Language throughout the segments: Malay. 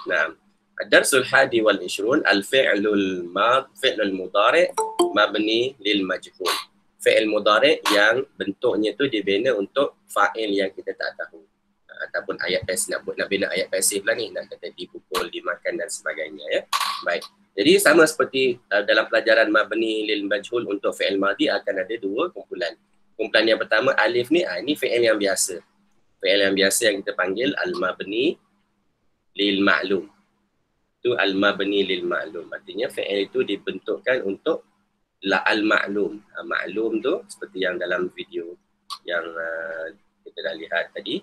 Nah, ad-darsul hadi wal ishrun al-fi'lul mudhari' mabni lil majhul. Fi'il mudhari' yang bentuknya tu dibina untuk fa'il yang kita tak tahu. Ataupun ayat pasif, nak bina ayat pasif lah ni, nak kata dipukul, dimakan dan sebagainya ya. Baik. Jadi sama seperti dalam pelajaran mabni lil majhul untuk fi'il madhi akan ada dua kumpulan. Kumpulan yang pertama alif ni, ini fi'il yang biasa. Fi'il yang biasa yang kita panggil al-mabni lil ma'lum. Itu al-mabni lil ma'lum. Artinya fi'il itu dibentukkan untuk la al-ma'lum. Ma'lum tu seperti yang dalam video yang kita dah lihat tadi.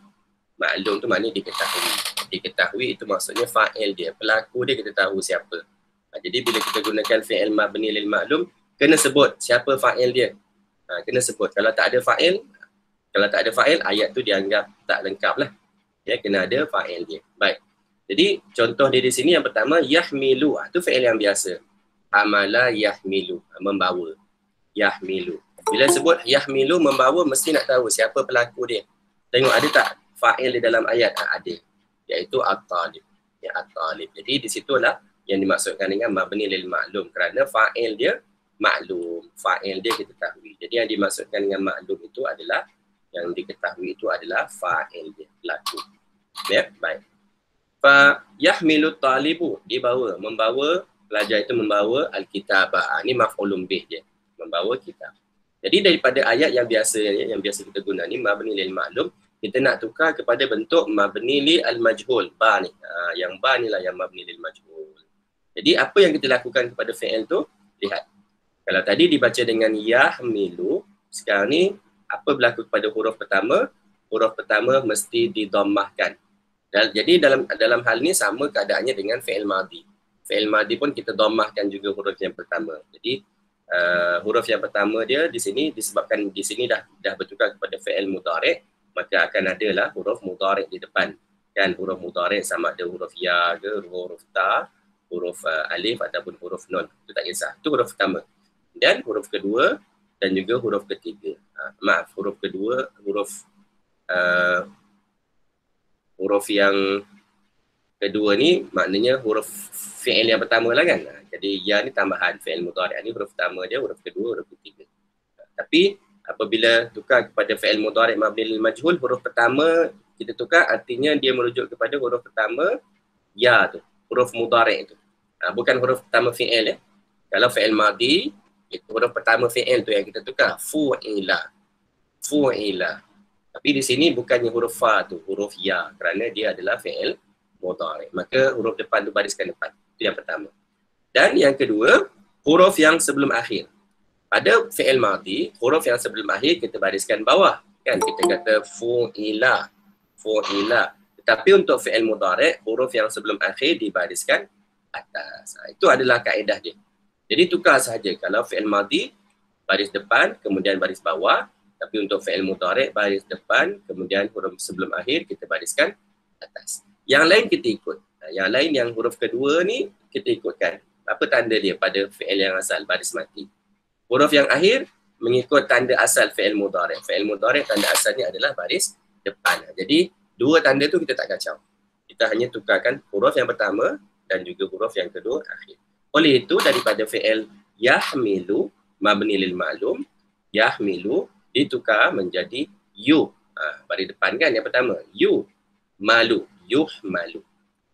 Ma'lum tu maknanya diketahui. Diketahui itu maksudnya fa'il dia. Pelaku dia kita tahu siapa. Jadi bila kita gunakan fi'il mabni lil ma'lum, kena sebut siapa fa'il dia. Kena sebut. Kalau tak ada fa'il, ayat tu dianggap tak lengkap lah. Ya, kena ada fa'il dia. Baik. Jadi contoh dia di sini yang pertama yahmilu. Itu fi'il yang biasa. Amala yahmilu, membawa. Yahmilu. Bila sebut yahmilu membawa, mesti nak tahu siapa pelaku dia. Tengok ada tak fa'il di dalam ayat? Ada. Iaitu at-talib. Ya, at-talib. Jadi di situlah yang dimaksudkan dengan mabni lil ma'lum, kerana fa'il dia maklum, fa'il dia kita ketahui. Jadi yang dimaksudkan dengan maklum itu adalah, yang diketahui itu adalah fa'il dia, pelaku. Ya, baik. Fa yahmilu talibu, dibawa, membawa, pelajar itu membawa al-kitabah. Ini maf'ulun bih dia, membawa kitab. Jadi daripada ayat yang biasa kita guna ni mabni lil ma'lum, kita nak tukar kepada bentuk mabni lil al-majhul. Ba ni. Yang ba ni lah yang mabni lil majhul. Jadi apa yang kita lakukan kepada fi'il tu? Lihat. Kalau tadi dibaca dengan yahmilu, sekarang ni apa berlaku kepada huruf pertama? Huruf pertama mesti didammahkan. Jadi dalam hal ni sama keadaannya dengan fi'il madhi. Fi'il madhi pun kita dhammahkan juga huruf yang pertama. Jadi huruf yang pertama dia di sini disebabkan di sini dah bertukar kepada fi'il mudhari', maka akan adalah huruf mudhari' di depan. Kan huruf mudhari' sama ada huruf ya ke, huruf ta, huruf alif ataupun huruf nun. Itu tak kisah. Itu huruf pertama. Dan huruf kedua dan juga huruf ketiga. Huruf kedua, huruf yang kedua ni maknanya huruf fi'il yang pertama lah kan. Jadi ya ni tambahan fi'il mudhari' ni huruf pertama dia, huruf kedua, huruf ketiga. Tapi apabila tukar kepada fi'il mudhari' mabni lil majhul, huruf pertama kita tukar artinya dia merujuk kepada huruf pertama ya tu, huruf mudhari' tu. Bukan huruf pertama fi'il ya. Kalau fi'il madhi, itu huruf pertama fi'il tu yang kita tukar, fu'ila. Fu'ila. Tapi di sini bukannya huruf fa tu, huruf ya, kerana dia adalah fi'il mudhari'. Maka huruf depan tu bariskan depan. Itu yang pertama. Dan yang kedua, huruf yang sebelum akhir. Pada fi'il madhi, huruf yang sebelum akhir kita bariskan bawah. Kan kita kata fu'ila. Fu'ila. Tetapi untuk fi'il mudhari', huruf yang sebelum akhir dibariskan atas. Itu adalah kaedah dia. Jadi tukar sahaja. Kalau fi'il madhi, baris depan, kemudian baris bawah. Tapi untuk fi'il mudhari' baris depan, kemudian huruf sebelum akhir kita bariskan atas. Yang lain kita ikut. Yang lain yang huruf kedua ni kita ikutkan. Apa tanda dia pada fi'il yang asal, baris mati. Huruf yang akhir mengikut tanda asal fi'il mudhari'. Fi'il mudhari' tanda asalnya adalah baris depan. Jadi dua tanda tu kita tak kacau. Kita hanya tukarkan huruf yang pertama dan juga huruf yang kedua akhir. Oleh itu daripada fi'il yahmilu mabni lil ma'lum, yahmilu ditukar menjadi yu. Baris depan kan yang pertama. Yu malu, yuhmalu.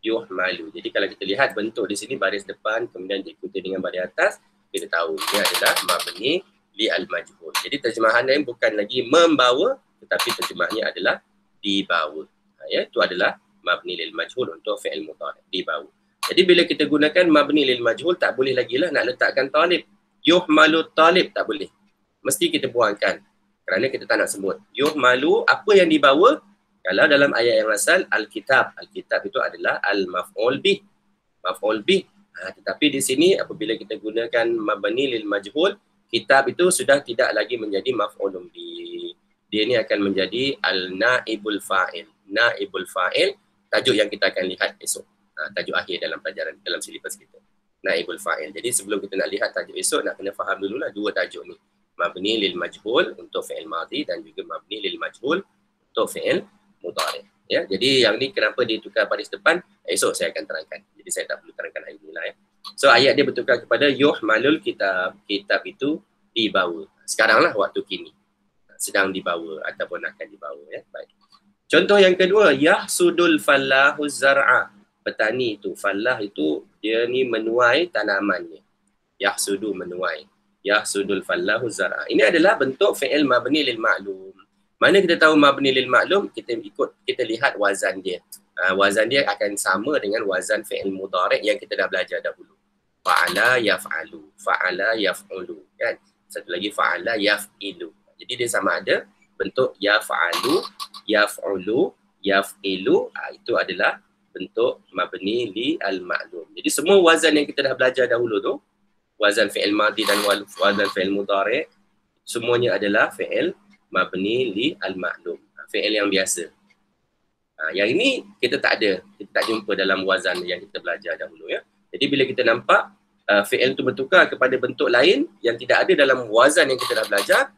Yuhmalu. Jadi kalau kita lihat bentuk di sini baris depan kemudian diikuti dengan baris atas, kita tahu ini adalah mabni li al-majhul. Jadi terjemahan lain bukan lagi membawa, tetapi terjemahannya adalah dibawa. Ya, itu adalah mabni lil majhul untuk fi'il mudhari', dibawa. Jadi bila kita gunakan mabni lil majhul, tak boleh lagi lah nak letakkan talib. Yuhmalu talib, tak boleh. Mesti kita buangkan. Kerana kita tak nak sebut. Yuhmalu, apa yang dibawa? Kalau dalam ayat yang asal, al-kitab. Al-kitab itu adalah al-maf'ul bih. Maf'ul bih. Tetapi di sini apabila kita gunakan mabni lil majhul, kitab itu sudah tidak lagi menjadi maf'ulun bih. Dia ni akan menjadi al-naibul fa'il. Naibul fa'il, tajuk yang kita akan lihat esok. Tajuk akhir dalam pelajaran, dalam silibus kita. Naibul fa'il. Jadi sebelum kita nak lihat tajuk esok, nak kena faham dululah dua tajuk ni. Mabni lil majhul untuk fi'il madhi dan juga mabni lil majhul untuk fi'il mudhari'. Ya, jadi yang ni kenapa ditukar baris depan, esok saya akan terangkan. Jadi saya tak perlu terangkan hari inilah ya. So ayat dia bertukar kepada yuhmalul kitab. Kitab itu dibawa. Sekaranglah waktu kini. Sedang dibawa ataupun akan dibawa ya. Baik. Contoh yang kedua, yahsudul fallahu zar'a. Petani itu, fallah itu dia ni menuai tanamannya. Yahsudu menuai. Yahsudul fallahu zar'a. Ini adalah bentuk fi'il mabni lil ma'lum. Mana kita tahu mabni lil maklum, kita lihat wazan dia. Wazan dia akan sama dengan wazan fi'il mudhari' yang kita dah belajar dahulu. Fa'ala yaf'alu, fa'ala yaf'ulu, kan? Satu lagi fa'ala yaf'ilu. Jadi dia sama ada bentuk yaf'alu, yaf'ulu, yaf'ilu, itu adalah bentuk mabni li al maklum. Jadi semua wazan yang kita dah belajar dahulu tu, wazan fi'il madhi dan wazan fi'il mudhari', semuanya adalah fi'il mabni li al-ma'lum. Fi'il yang biasa. Yang ini kita tak ada. Kita tak jumpa dalam wazan yang kita belajar dahulu ya. Jadi bila kita nampak fi'il tu bertukar kepada bentuk lain yang tidak ada dalam wazan yang kita dah belajar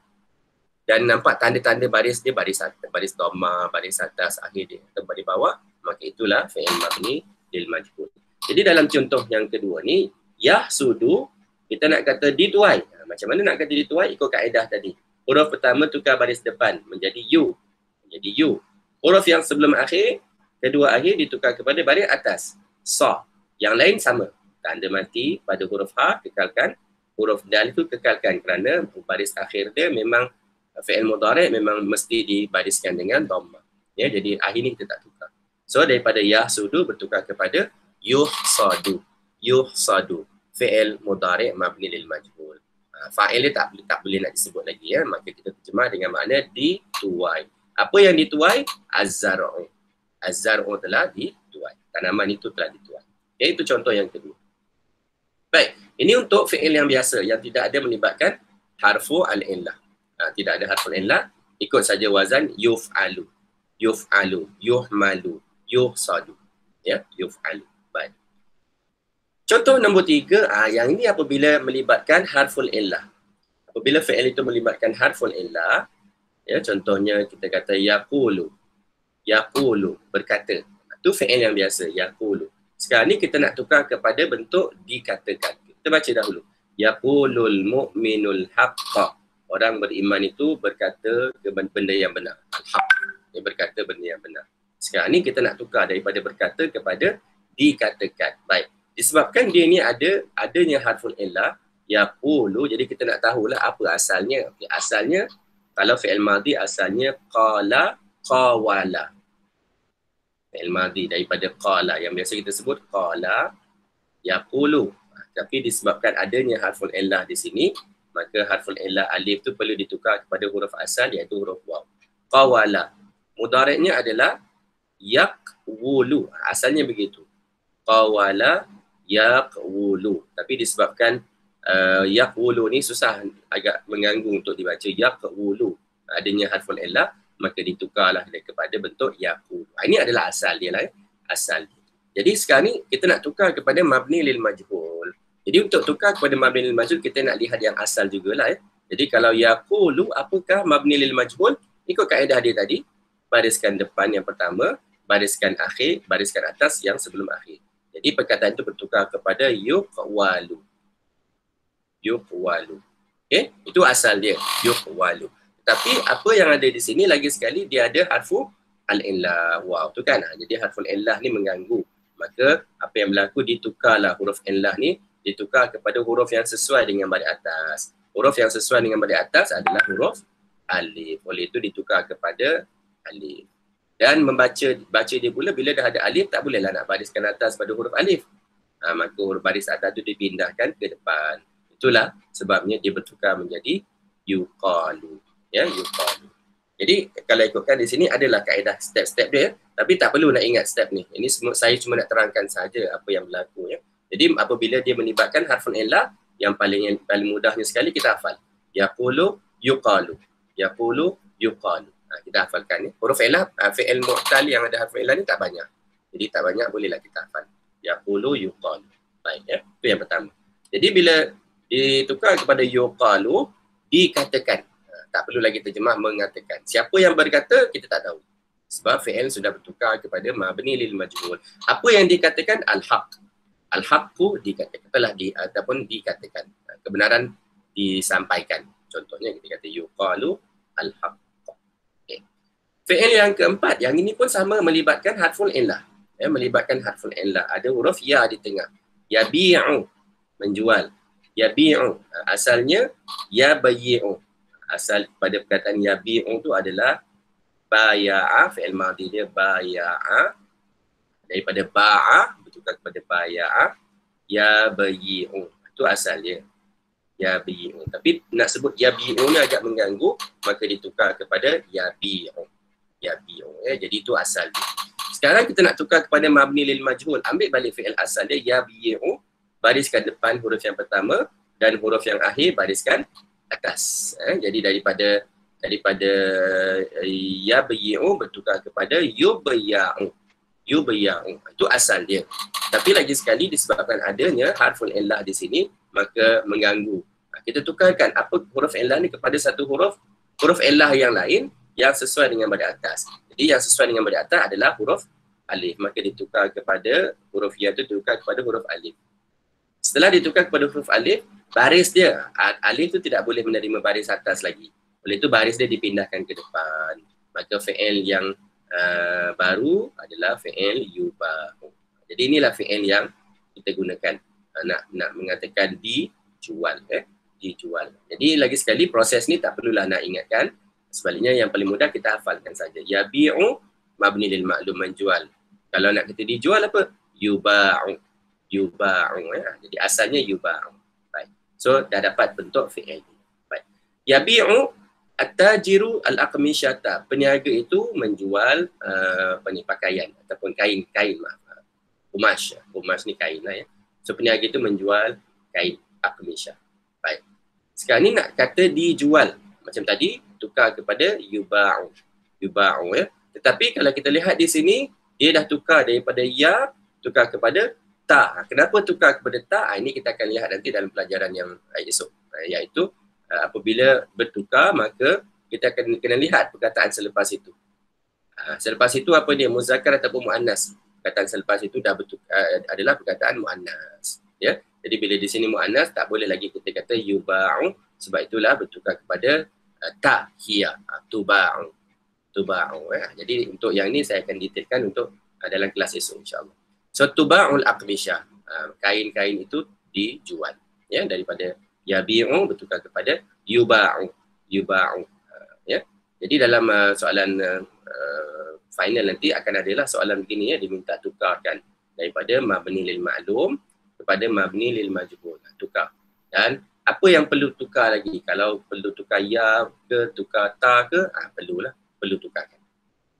dan nampak tanda-tanda baris dia, baris atas, baris dhamma, baris atas, akhir dia atau baris bawah, maka itulah fi'il mabni lil majhul. Jadi dalam contoh yang kedua ni, yahsudu, kita nak kata dituai. Macam mana nak kata dituai? Ikut kaedah tadi. Huruf pertama tukar baris depan menjadi U. Menjadi U. Huruf yang sebelum akhir, kedua akhir ditukar kepada baris atas. Sa. Yang lain sama. Tanda mati pada huruf Ha kekalkan. Huruf Dal itu kekalkan kerana baris akhir dia memang fi'il mudhari' memang mesti dibariskan dengan dhamma. Ya, jadi akhir ni kita tak tukar. So daripada yahsudu bertukar kepada yuhsadu. Yuhsadu. Fi'il mudhari' mabni lil majhul. Fa'il dia tak boleh nak disebut lagi ya, maka kita terjemah dengan makna dituai. Apa yang dituai? Az-zar'u. Az-zar'u telah dituai. Tanaman itu telah dituai. Okay, itu contoh yang kedua. Baik, ini untuk fi'il yang biasa yang tidak ada melibatkan harfu al-illah. Tidak ada harfu al-illah, ikut saja wazan yuf'alu. Yuf'alu, yuhmalu, yuhsadu. Ya, yuf'alu. Baik. Contoh nombor 3, yang ini apabila melibatkan harful illah. Apabila fi'il itu melibatkan harful illah, ya, contohnya kita kata yaqulu. Yaqulu, berkata. Itu fi'il yang biasa, yaqulu. Sekarang ni kita nak tukar kepada bentuk dikatakan. Kita baca dahulu. Yaqulul mu'minul haqqa. Orang beriman itu berkata ke benda yang benar. Al-haq. Dia berkata benda yang benar. Sekarang ni kita nak tukar daripada berkata kepada dikatakan. Baik. Disebabkan dia ni adanya harful illah, yaqulu, jadi kita nak tahulah apa asalnya. Okay, asalnya, kalau fi'il madhi asalnya qala, qawala. Fi'il madhi daripada qala, yang biasa kita sebut qala, yaqulu. Tapi disebabkan adanya harful illah di sini, maka harful illah alif tu perlu ditukar kepada huruf asal iaitu huruf waw. Qawala. Mudhari'nya adalah yaqwulu. Asalnya begitu. Qawala yaqwulu. Tapi disebabkan yaqwulu ni susah, agak mengganggu untuk dibaca. Yaqwulu. Adanya harful illah, maka ditukarlah kepada bentuk yaqwulu. Ini adalah asal dia lah. Asal dia. Jadi sekarang ni kita nak tukar kepada mabni lil majhul. Jadi untuk tukar kepada mabni lil majhul, kita nak lihat yang asal jugalah. Jadi kalau yaqulu, apakah mabni lil majhul? Ikut kaedah dia tadi. Bariskan depan yang pertama, bariskan akhir, bariskan atas yang sebelum akhir. Jadi perkataan itu bertukar kepada yuqwalu. Yuqwalu. Okay? Itu asal dia, yuqwalu. Tapi apa yang ada di sini lagi sekali, dia ada harfu al-illah. Wow, tu kan. Jadi harfu al-illah ni mengganggu. Maka apa yang berlaku, ditukarlah huruf illah ni, ditukar kepada huruf yang sesuai dengan baris atas. Huruf yang sesuai dengan baris atas adalah huruf alif. Oleh itu ditukar kepada alif. Dan baca dia pula bila dah ada alif, tak bolehlah nak bariskan atas pada huruf alif. Maka huruf baris atas tu dipindahkan ke depan. Itulah sebabnya dia bertukar menjadi yuqalu. Ya, yuqalu. Jadi kalau ikutkan di sini adalah kaedah step-step dia, tapi tak perlu nak ingat step ni. Ini semua saya cuma nak terangkan saja apa yang berlaku ya. Jadi apabila dia melibatkan harfun illah, yang paling mudahnya sekali kita hafal. Yaqulu yuqalu. Yaqulu yuqalu. Kita hafalkan ni. Huruf illah, fi'il mu'tal yang ada harful illah ni tak banyak. Jadi tak banyak, bolehlah kita hafal. Yaqulu yuqalu. Baik ya. Itu yang pertama. Jadi bila ditukar kepada yuqalu, dikatakan. Tak perlu lagi terjemah mengatakan. Siapa yang berkata, kita tak tahu. Sebab fi'il sudah bertukar kepada mabni lil majhul. Apa yang dikatakan al-haq? Al-haqqu dikatakan telah ataupun dikatakan. Kebenaran disampaikan. Contohnya kita kata yuqalu al-haq. Okay. Fi'il yang keempat, yang ini pun sama melibatkan harful illah. Melibatkan harful illah. Ada huruf ya di tengah. Yabi'u, menjual. Yabi'u, asalnya yabayyi'u. Asal pada perkataan yabi'u tu adalah baya'a, fi'il madhi dia baya'a, daripada ba'a bertukar kepada baya'a, yabayyi'u, itu asal dia yabi'u. Tapi nak sebut yabi'u ni agak mengganggu, maka ditukar kepada yabi'u. Yabi'u, jadi itu asal dia. Sekarang kita nak tukar kepada mabni lil majhul. Ambil balik fi'il asal dia yabi'u, bariskan depan huruf yang pertama dan huruf yang akhir bariskan atas. Jadi daripada yabi'u bertukar kepada yubayya'u. Yubayya'u, itu asal dia. Tapi lagi sekali disebabkan adanya harful illah di sini, maka mengganggu. Kita tukarkan apa huruf illah ni kepada satu huruf illah yang lain yang sesuai dengan pada atas. Jadi yang sesuai dengan pada atas adalah huruf alif, maka ditukar kepada huruf ya tu ditukar kepada huruf alif. Setelah ditukar kepada huruf alif, baris dia, alif tu tidak boleh menerima baris atas lagi. Oleh itu baris dia dipindahkan ke depan. Maka fi'il yang baru adalah fi'il yubahu. Jadi inilah fi'il yang kita gunakan nak mengatakan dijual. Dijual. Jadi lagi sekali proses ni tak perlulah nak ingatkan. Sebaliknya yang paling mudah kita hafalkan saja. Yabi'u mabni lil ma'lum, menjual. Kalau nak kita dijual apa? Yuba'u. Yuba'u. Jadi asalnya yuba'u. Baik. So dah dapat bentuk fi'il. Baik. Yabi'u at-tajiru al-aqmisyata. Peniaga itu menjual pakaian ataupun kain, maaf. Kumash. Kumash ni kain lah ya. So peniaga itu menjual kain aqmisyah. Baik. Sekarang ni nak kata dijual. Macam tadi tukar kepada yuba'u. Yuba'u ya. Tetapi kalau kita lihat di sini, dia dah tukar daripada ya tukar kepada ta. Kenapa tukar kepada ta? Ini kita akan lihat nanti dalam pelajaran yang esok. Iaitu apabila bertukar, maka kita akan kena lihat perkataan selepas itu. Selepas itu apa dia? Muzakkar ataupun muannas. Perkataan selepas itu dah adalah perkataan muannas. Ya. Jadi bila di sini muannas, tak boleh lagi kita kata yuba'u. Sebab itulah bertukar kepada ta, hiya, tuba'u. Tuba'u. Jadi untuk yang ni saya akan detailkan untuk dalam kelas esok insyaAllah. So tuba'ul aqmisyah. Kain-kain itu dijual. Ya, daripada yabi'u bertukar kepada yuba'u. Yuba'u. Ya. Jadi dalam soalan final nanti akan adalah soalan begini ya, diminta tukarkan daripada mabni lil ma'lum kepada mabni lil majhul. Tukar. Dan apa yang perlu tukar lagi? Kalau perlu tukar ya ke, tukar ta ke, perlu tukarkan.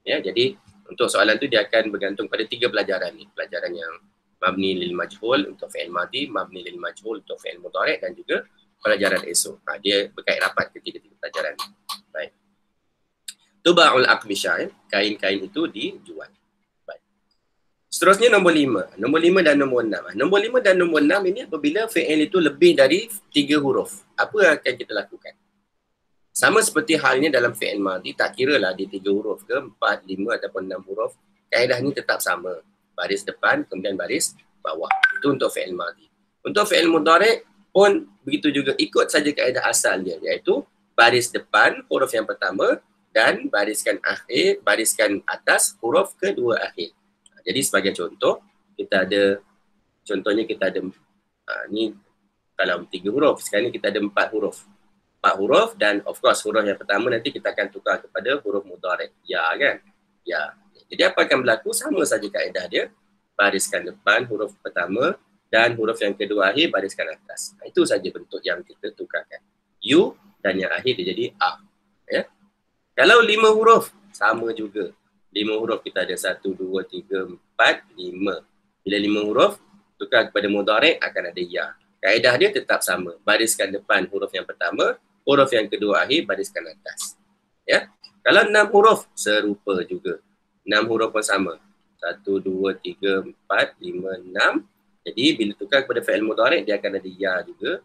Ya, jadi untuk soalan tu dia akan bergantung pada 3 pelajaran ni. Pelajaran yang mabni lil majhul untuk fi'il madhi, mabni lil majhul untuk fi'il mudhari' dan juga pelajaran esok. Dia berkait rapat ketiga-tiga pelajaran ni. Baik. Tuba'ul aqmisyah, kain-kain itu dijual. Baik. Seterusnya nombor 5. Nombor 5 dan nombor 6. Nombor 5 dan nombor 6 ini apabila fi'il itu lebih dari 3 huruf. Apa yang akan kita lakukan? Sama seperti halnya dalam fi'il madhi, tak kira lah di 3 huruf ke, 4, 5 ataupun 6 huruf. Kaedah ni tetap sama. Baris depan, kemudian baris bawah. Itu untuk fi'il madhi. Untuk fi'il mudhari' pun begitu juga, ikut saja kaedah asal dia, iaitu baris depan huruf yang pertama dan bariskan akhir, bariskan atas huruf kedua akhir. Jadi sebagai contoh, kita ada ni kalau 3 huruf, sekarang ni kita ada 4 huruf. 4 huruf dan of course huruf yang pertama nanti kita akan tukar kepada huruf mudhari'. Ya kan? Ya. Jadi apa akan berlaku? Sama saja kaedah dia. Bariskan depan huruf pertama dan huruf yang kedua akhir bariskan atas. Itu saja bentuk yang kita tukarkan. U dan yang akhir dia jadi A. Ya. Kalau 5 huruf, sama juga. 5 huruf kita ada 1, 2, 3, 4, 5. Bila 5 huruf, tukar kepada mudhari' akan ada ya. Kaedah dia tetap sama. Bariskan depan huruf yang pertama, huruf yang kedua akhir bariskan atas. Ya. Kalau 6 huruf, serupa juga. 6 huruf pun sama. 1, 2, 3, 4, 5, 6. Jadi bila tukar kepada fi'il mudhari' dia akan ada ya juga.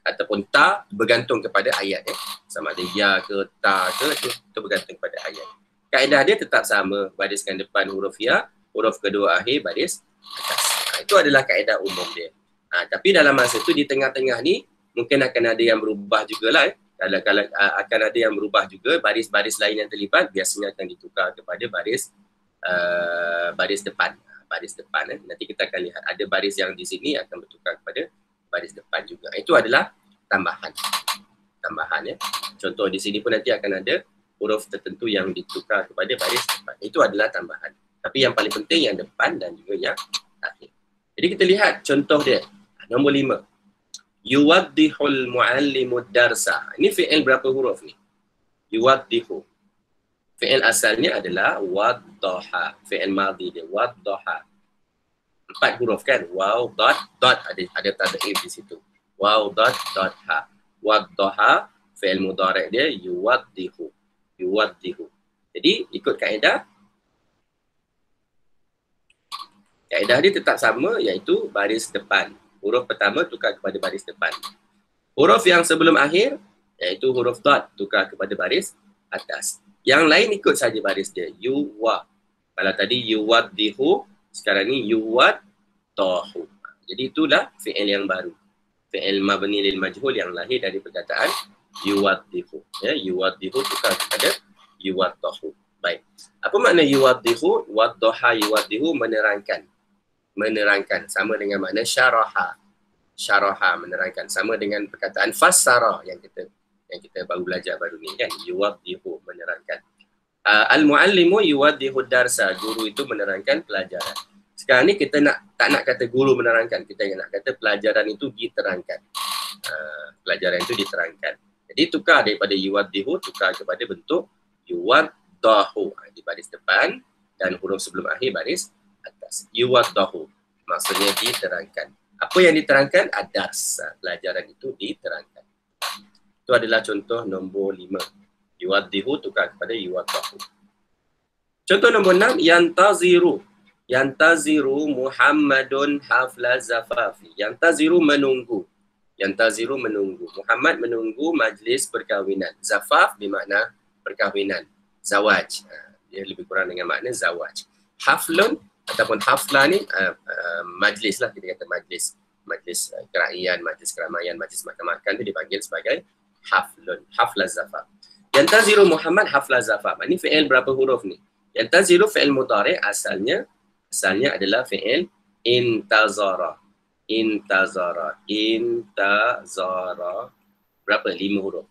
Ataupun ta, bergantung kepada ayat. Sama ada ya ke, ta ke, itu bergantung kepada ayat. kaedah dia tetap sama, bariskan depan huruf ya, huruf kedua akhir baris atas. Itu adalah kaedah umum dia. Tapi dalam masa tu di tengah-tengah ni mungkin akan ada yang berubah jugalah. Kalau akan ada yang berubah juga, baris-baris lain yang terlibat biasanya akan ditukar kepada baris depan. Baris depan. Nanti kita akan lihat ada baris yang di sini akan bertukar kepada baris depan juga. Itu adalah tambahan. Ya. Contoh di sini pun nanti akan ada huruf tertentu yang ditukar kepada baris depan. Itu adalah tambahan. Tapi yang paling penting yang depan dan juga yang akhir. Jadi kita lihat contoh dia. Nombor 5. Yuwaddihul muallimud darsa. Ini fi'il berapa huruf ni? Yuwaddihu. Fi'il asalnya adalah waddaha. Fi'il madhi dia waddaha. 4 huruf kan? Waw, dot, ada tad'if di situ. Waw, dot, ha. Waddaha, fi'il mudhari' dia yuwaddihu. Jadi ikut kaedah. Kaedah dia tetap sama, iaitu baris depan. Huruf pertama tukar kepada baris depan. Huruf yang sebelum akhir, iaitu huruf dot, tukar kepada baris atas. Yang lain ikut saja baris dia. Yuwa. Kalau tadi yuwaddihu, sekarang ni yuwaddahu. Jadi itulah fi'il yang baru. Fi'il mabni lil majhul yang lahir dari perkataan yuwaddihu. Ya, yuwaddihu tukar kepada yuwaddahu. Baik. Apa makna yuwaddihu? Waddaha yuwaddihu, menerangkan. Menerangkan. Sama dengan makna syaraha. Syaraha, menerangkan. Sama dengan perkataan fassara yang kita baru belajar baru ni kan, yuwaddihu, menerangkan. Al-muallimu yuwaddihu darsa, guru itu menerangkan pelajaran. Sekarang ni kita tak nak kata guru menerangkan, kita nak kata pelajaran itu diterangkan. Pelajaran itu diterangkan. Jadi tukar daripada yuwaddihu, tukar kepada bentuk yuwaddahu, di baris depan dan huruf sebelum akhir baris atas. Yuwaddahu, maksudnya diterangkan. Apa yang diterangkan? Ad-dars, pelajaran itu diterangkan. Itu adalah contoh nombor 5. Yuwaddihu tukar kepada yuwaddahu. Contoh nombor 6, yantaziru. Yantaziru Muhammadun hafla zafafi. Yantaziru menunggu. Yantaziru menunggu. Muhammad menunggu majlis perkahwinan. Zafaf bermakna perkahwinan. Zawaj. Dia lebih kurang dengan makna zawaj. Haflun ataupun hafla ni majlis lah, kita kata majlis. Majlis keraian, majlis keramaian, majlis makan-makan tu dipanggil sebagai haflun, hafla zafaf. Yantaziru Muhammad hafla zafaf. Ini fi'il berapa huruf ni? Yantaziru fi'il mudhari' asalnya adalah fi'il intazara. Intazara. Berapa? 5 huruf.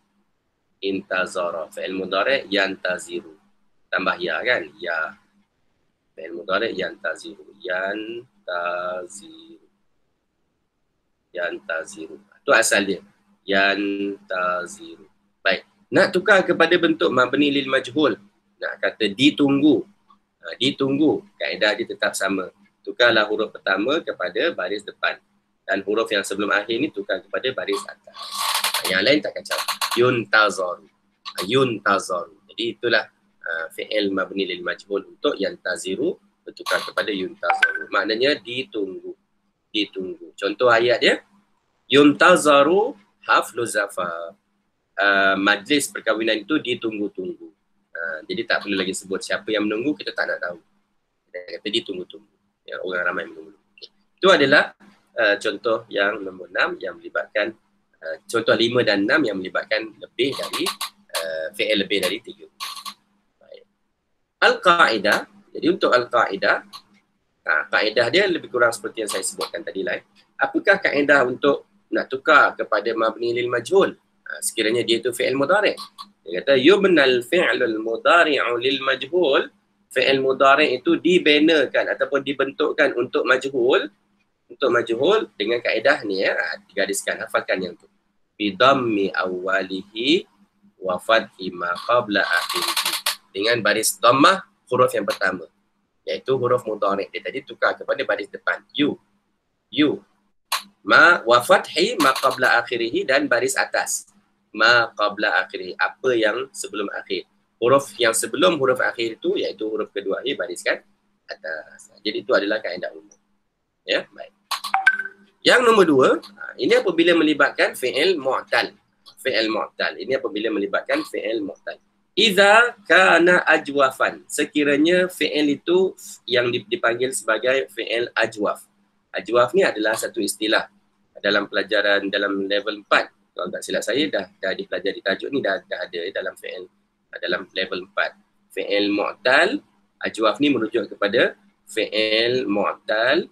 Intazara. Fi'il mudhari' yantaziru. Tambah ya kan? Ya. Fi'il mudhari' yantaziru. Yantaziru. Itu asal dia. Yantaziru. Baik. Nak tukar kepada bentuk mabni lil majhul. Nak kata ditunggu. Ditunggu. Kaedah dia tetap sama. Tukarlah huruf pertama kepada baris depan. Dan huruf yang sebelum akhir ni tukar kepada baris atas. Yang lain tak kacau. Yuntazaru. Yuntazaru. Jadi itulah fi'il mabni lil majhul untuk yantaziru bertukar kepada yuntazaru. Maknanya ditunggu. Ditunggu. Contoh ayat dia. Yuntazaru haflu zafaf. Majlis perkahwinan itu ditunggu-tunggu. Jadi tak perlu lagi sebut siapa yang menunggu, kita tak nak tahu. Kita kata ditunggu-tunggu. Ya, orang ramai menunggu. Okay. Itu adalah contoh yang nombor 6 yang melibatkan contoh 5 dan 6 yang melibatkan lebih dari fi'il lebih dari 3. Baik. Al-Qa'idah. Jadi untuk Al-Qa'idah, kaedah dia lebih kurang seperti yang saya sebutkan tadi lah. Apakah kaedah untuk nak tukar kepada mabni lil majhul? Sekiranya dia itu fi'il mudhari'. Dia kata yubnal fi'lul mudhari'u lil majhul. Fi'il mudhari' itu dibenakan ataupun dibentukkan untuk majhul. Untuk majhul dengan kaedah ni ya, digariskan, hafalkan yang tu. Bidhammi awwalihi wa fathi ma qabla akhirihi. Dengan baris dhammah huruf yang pertama, iaitu huruf mudhari'. Dia tadi tukar kepada baris depan. You. Ma wa fathi ma qabla akhirihi, dan baris atas. Ma qabla akhirihi, apa yang sebelum akhir. Huruf yang sebelum huruf akhir itu, iaitu huruf kedua akhir, bariskan atas. Jadi itu adalah kaedah umum. Ya, baik. Yang nombor 2, ini apabila melibatkan fi'il mu'tal. Fi'il mu'tal. Ini apabila melibatkan fi'il mu'tal. Iza kana ajwafan. Sekiranya fi'il itu yang dipanggil sebagai fi'il ajwaf. Ajwaf ni adalah satu istilah dalam pelajaran dalam level 4. Kalau tak silap saya dah dipelajari tajuk ni dah ada dalam fi'il dalam level 4. Fi'il mu'tal, ajwaf ni merujuk kepada fi'il mu'tal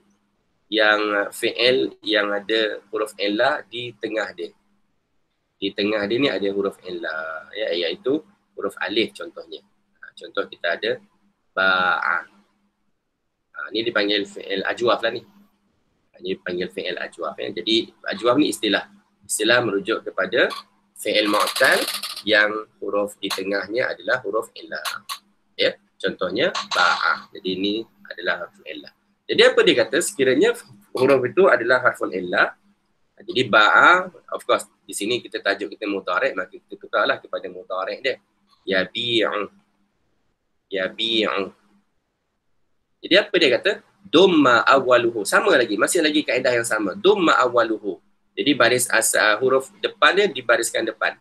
yang fi'il yang ada huruf illah di tengah dia. Di tengah dia ni ada huruf illah, iaitu huruf alif contohnya. Contoh kita ada ba'a. Ni dipanggil fi'il ajwaf lah ni. Ini dipanggil fi'il ajwaf. Jadi ajwaf ni istilah merujuk kepada fi'il mu'tal yang huruf di tengahnya adalah huruf illah. Ya, contohnya ba'a. Jadi ini adalah huruf illah. Jadi apa dia kata? Sekiranya huruf itu adalah harful illah. Jadi ba'a, of course di sini kita tajuk kita mudhari', maka kita tukarlah kepada mudhari' dia. Yabi'u. Yabi'u. Jadi apa dia kata? Dumma awwaluhu. Sama lagi, masih lagi kaedah yang sama. Dumma awwaluhu. Jadi baris huruf depan dia dibariskan depan.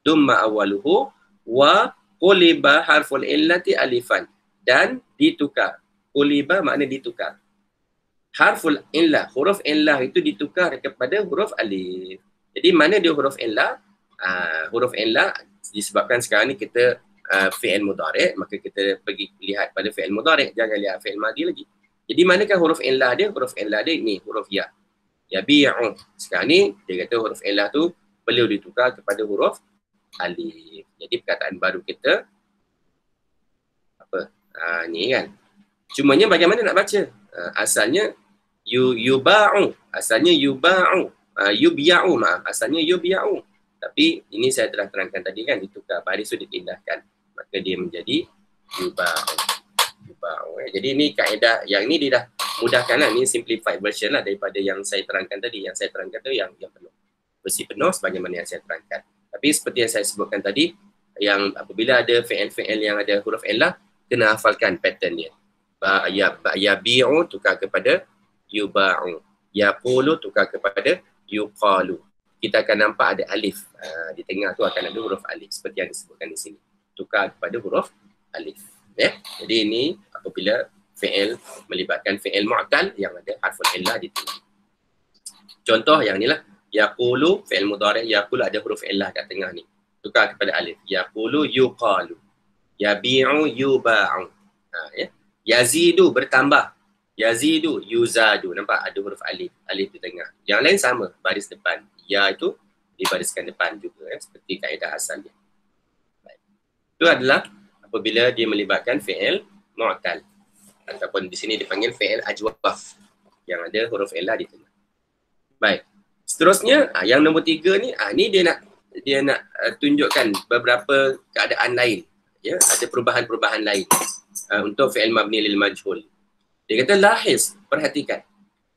Dumma awwaluhu wa quliba harful illati alifan. Dan ditukar. Quliba makna ditukar. Harful illah, huruf illah itu ditukar kepada huruf alif. Jadi mana dia huruf illah? Huruf illah disebabkan sekarang ni kita fi'il mudhari', maka kita pergi lihat pada fi'il mudhari', jangan lihat fi'il madhi lagi. Jadi manakah huruf illah dia? Huruf illah dia ni huruf ya. Yabi'u. Sekarang ni dia kata huruf illah tu perlu ditukar kepada huruf alif. Jadi perkataan baru kita apa? Ni kan. Cumanya bagaimana nak baca? Asalnya yuba'u. Asalnya yuba'u. Yubya'u, maaf. Asalnya yubya'u. Tapi ini saya telah terangkan tadi kan, ditukar baris itu dipindahkan. Maka dia menjadi yuba'u. Jadi ini kaedah yang ni dia dah mudahkan lah. Ini simplified version lah daripada yang saya terangkan tadi. Yang saya terangkan tu yang penuh. Versi penuh sebagaimana yang saya terangkan. Tapi seperti yang saya sebutkan tadi, yang apabila ada fi'il yang ada huruf illah, kena hafalkan pattern dia. Yabi'u tukar kepada yuba'u. Yaqulu tukar kepada yuqalu. Kita akan nampak ada alif. Di tengah tu akan ada huruf alif. Seperti yang disebutkan di sini. Tukar kepada huruf alif. Jadi ini apabila fi'il melibatkan fi'il mu'tal yang ada harful illah di tengah. Contoh yang inilah. Yaqulu, fi'il mudhari', yaqulu ada huruf illah kat tengah ni. Tukar kepada alif. Yaqulu yuqalu. Yabi'u yuba'u. Yazidu bertambah. Yazidu yuzadu. Nampak ada huruf alif. Alif di tengah. Yang lain sama. Baris depan. Ya itu dibariskan depan juga. Seperti kaedah asal dia. Itu adalah apabila dia melibatkan fi'il mu'tal. Ataupun di sini dipanggil fi'il ajwaf. Yang ada huruf illah di tengah. Baik. Seterusnya, yang nombor 3 ni, ni dia nak tunjukkan beberapa keadaan lain. Ya, ada perubahan-perubahan lain untuk fi'il mabni lil majhul. Dia kata lahiz, perhatikan.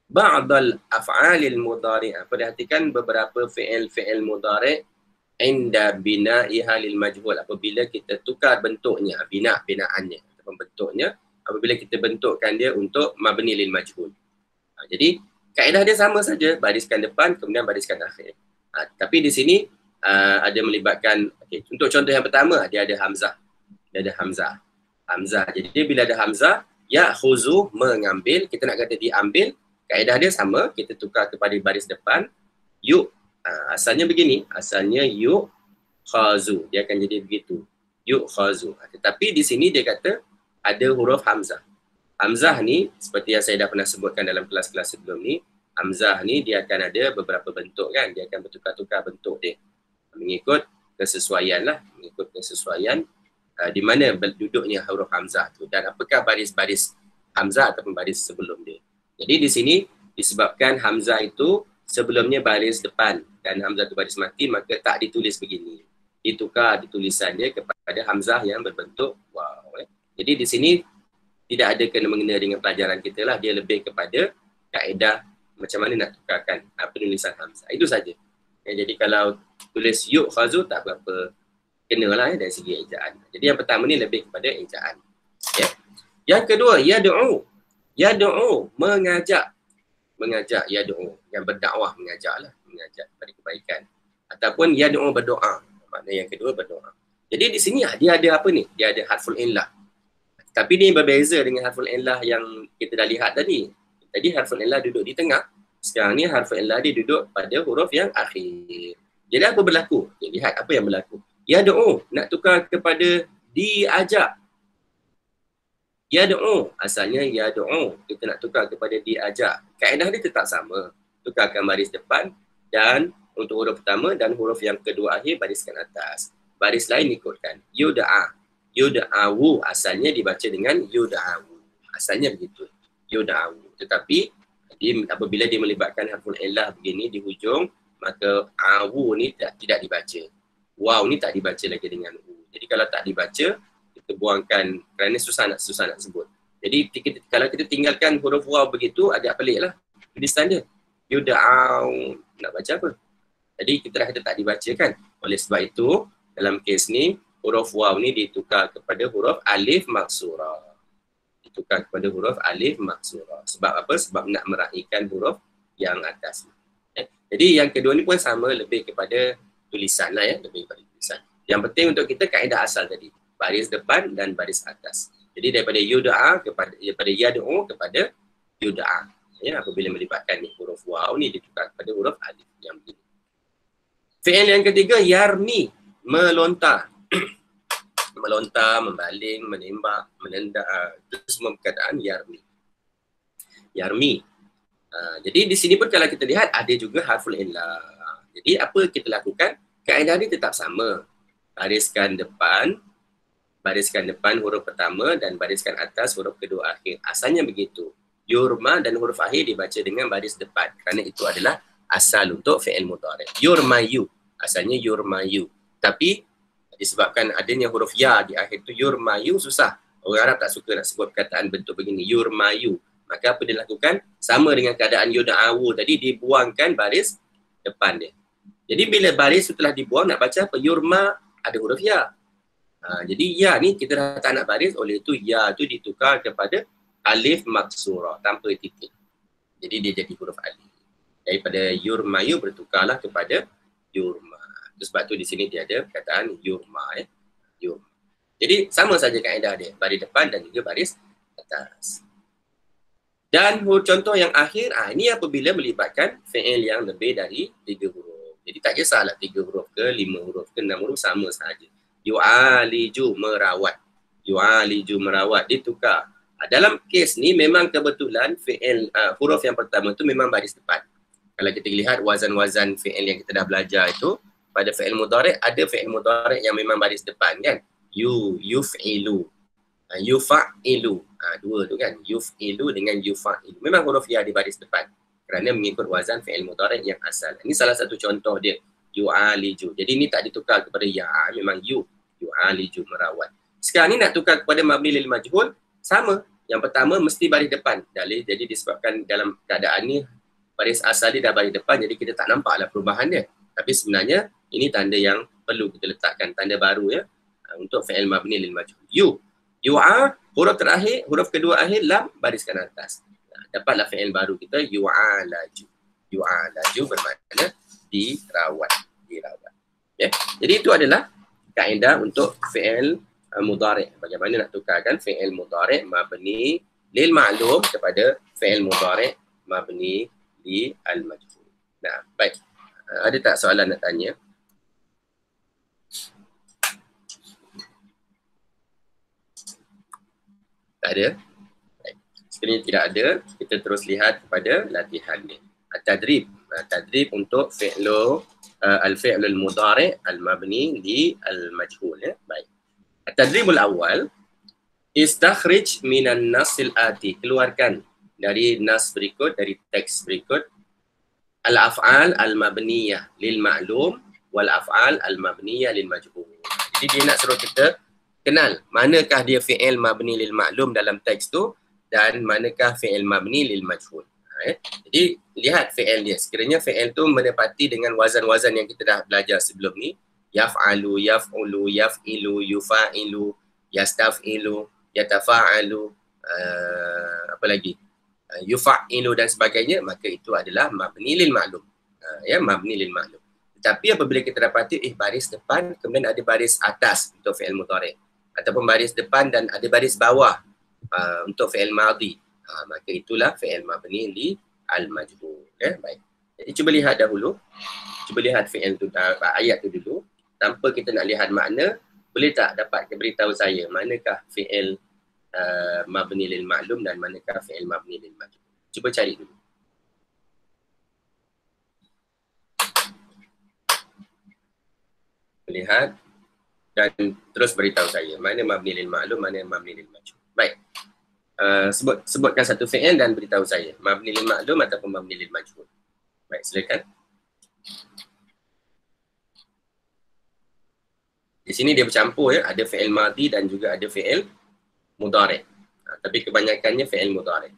Ba'dal af'alil mudhari'ah. Perhatikan beberapa fi'il mudhari' inda bina'iha lil majhul. Apabila kita tukar bentuknya, binaannya ataupun bentuknya, apabila kita bentukkan dia untuk mabni lil majhul. Jadi kaedah dia sama saja, bariskan depan kemudian bariskan akhir. Tapi di sini ada melibatkan, untuk contoh yang pertama dia ada hamzah. Hamzah. Jadi bila ada hamzah, ya'khuzu mengambil, kita nak kata diambil, kaedah dia sama, kita tukar kepada baris depan, asalnya begini, asalnya yu'khazu, dia akan jadi begitu, yu'khazu. Tetapi di sini dia kata ada huruf hamzah. Hamzah ni, seperti yang saya dah pernah sebutkan dalam kelas-kelas sebelum ni, hamzah ni dia akan ada beberapa bentuk kan, dia akan bertukar-tukar bentuk dia. Mengikut kesesuaian lah, di mana duduknya huruf hamzah tu dan apakah baris-baris hamzah ataupun baris sebelum dia. Jadi di sini disebabkan hamzah itu sebelumnya baris depan dan hamzah itu baris mati, maka tak ditulis begini. Ditukar ditulisan dia kepada hamzah yang berbentuk waw. Jadi di sini tidak ada kena-mengena dengan pelajaran kita lah, dia lebih kepada kaedah macam mana nak tukarkan penulisan hamzah. Itu saja. Jadi kalau tulis yu'khazu tak berapa kenalah dari segi ejaan. Jadi yang pertama ni lebih kepada ejaan. Ya. Yang kedua, yad'u. Yad'u, mengajak. Yad'u, yang berdakwah mengajak kepada kebaikan. Ataupun yad'u berdoa. Makna yang kedua berdoa. Jadi di sini dia ada apa ni? Dia ada harful illah. Tapi dia berbeza dengan harful illah yang kita dah lihat tadi. Tadi harful illah duduk di tengah. Sekarang ni harful illah dia duduk pada huruf yang akhir. Jadi apa berlaku? Lihat apa yang berlaku. Yad'u, nak tukar kepada diajak. Yad'u, asalnya yad'u. Kita nak tukar kepada diajak. Kaedah dia tetap sama. Tukarkan baris depan dan untuk huruf pertama dan huruf yang kedua akhir bariskan atas. Baris lain ikutkan. Yud'a. Yud'awu asalnya dibaca dengan yud'awu. Asalnya begitu. Yud'awu. Tetapi apabila dia melibatkan harful illah begini di hujung, maka awu ni tidak dibaca. Waw ni tak dibaca lagi dengan u. Jadi kalau tak dibaca, kita buangkan kerana susah nak sebut. Jadi kalau kita tinggalkan huruf waw begitu, agak pelik lah. Jadi standard. Yud'awu. Nak baca apa? Jadi kita dah kata tak dibaca kan. Oleh sebab itu, dalam kes ni, huruf waw ni ditukar kepada huruf alif maksurah. Ditukar kepada huruf alif maksurah. Sebab apa? Sebab nak meraihkan huruf yang atas. Jadi yang kedua ni pun sama, lebih kepada tulisan lah ya. Lebih kepada tulisan. Yang penting untuk kita kaedah asal tadi. Baris depan dan baris atas. Jadi daripada yud'a daripada yad'u kepada yud'a. Ya, apabila melibatkan ni huruf waw ni ditukar kepada huruf alif yang begini. Fi'il yang ketiga, yarmi. Melontar. Melontar, membaling, menembak, menendang, itu semua perkataan yarmi. Yarmi. Jadi di sini pun kalau kita lihat ada juga harful illah. Jadi apa kita lakukan? Kaedah dia tetap sama. Bariskan depan huruf pertama dan bariskan atas huruf kedua akhir. Asalnya begitu. Yurma dan huruf akhir dibaca dengan baris depan. Kerana itu adalah asal untuk fi'il mudhari'. Yurmayu. Asalnya yurmayu. Tapi disebabkan adanya huruf ya di akhir tu yurmayu susah. Orang Arab tak suka nak sebut perkataan bentuk begini. Yurmayu. Maka apa dia lakukan? Sama dengan keadaan yud'awu tadi, dibuangkan baris depan dia. Jadi bila baris setelah dibuang nak baca apa? Yurma ada huruf ya. Jadi ya ni kita dah tak nak baris, oleh itu ya tu ditukar kepada alif maksurah tanpa titik. Jadi dia jadi huruf alif. Daripada yurmayu bertukarlah kepada yurma. Sebab tu di sini dia ada perkataan yurma. Yurma. Jadi sama saja kaedah dia. Baris depan dan juga baris atas. Dan contoh yang akhir, ini apabila melibatkan fi'il yang lebih dari 3 huruf. Jadi tak kisahlah 3 huruf ke, 5 huruf ke, 6 huruf sama saja. Yu'aliju merawat. Yu'aliju merawat. Ditukar. Dalam kes ni memang kebetulan fi'il huruf yang pertama tu memang baris depan. Kalau kita lihat wazan-wazan fi'il yang kita dah belajar itu, pada fi'il mudhari' ada fi'il mudhari' yang memang baris depan kan. Yuf'ilu. Yufa'ilu. Dua tu kan. Yuf'ilu dengan yufa'ilu. Memang huruf ya di baris depan. Kerana mengikut wazan fi'il mudhari' yang asal. Ini salah satu contoh dia. Yu'aliju. Jadi ini tak ditukar kepada ya. Memang yu'aliju merawat. Sekarang ni nak tukar kepada mabni lil majhul. Sama. Yang pertama mesti baris depan. Jadi disebabkan dalam keadaan ni baris asal dia dah baris depan. Jadi kita tak nampaklah perubahan dia. Tapi sebenarnya ini tanda yang perlu kita letakkan. Tanda baru ya. Untuk fi'il mabni lil majhul. Yu'a, huruf terakhir, huruf kedua akhir, lam, bariskan atas. Dapatlah fi'il baru kita, yu'alaju. Yu'alaju bermakna dirawat. Ya. Jadi itu adalah kaedah untuk fi'il mudhari'. Bagaimana nak tukarkan fi'il mudhari' mabni lil ma'lum kepada fi'il mudhari' mabni li al-majhul. Nah, baik. Ada tak soalan nak tanya? Tak ada? Baik. Sekiranya tidak ada, kita terus lihat kepada latihan ni. Tadrib. Tadrib untuk al-fi'l al-mudhari' al-mabni li al-majhul. Ya? Baik. Tadribul awal. Istakhrij minan nasil ati. Keluarkan dari nas berikut, dari teks berikut. Al-af'al al-mabniyah lil ma'lum wal af'al al-mabniyah lil majhul. Jadi dia nak suruh kita kenal manakah dia fi'il mabni lil ma'lum dalam teks tu dan manakah fi'il mabni lil majhul. Jadi lihat fi'il dia. Sekiranya fi'il tu menepati dengan wazan-wazan yang kita dah belajar sebelum ni. Yaf'alu, yaf'ulu, yaf'ilu, yufa'ilu, yastaf'ilu, yatafa'alu, apa lagi? Yufa'ilu dan sebagainya, maka itu adalah mabni lil ma'lum. Ya, mabni lil ma'lum. Tapi apabila kita dapati baris depan kemudian ada baris atas untuk fi'il mudhari' ataupun baris depan dan ada baris bawah untuk fi'il madhi, maka itulah fi'il mabni li al-majhul. Baik. Jadi cuba lihat dahulu. Cuba lihat fi'il tu, ayat tu dulu. Tanpa kita nak lihat makna, boleh tak dapat beritahu saya manakah fi'il mabni lil ma'lum dan manakah fi'il mabni lil majhul? Cuba cari dulu. Lihat dan terus beritahu saya mana mabni lil ma'lum, mana mabni lil majhul. Baik. Sebutkan satu fi'il dan beritahu saya mabni lil ma'lum ataupun mabni lil majhul. Baik, silakan. Di sini dia bercampur ya, ada fi'il madhi dan juga ada fi'il mudhari'. Tapi kebanyakannya fi'il mudhari'.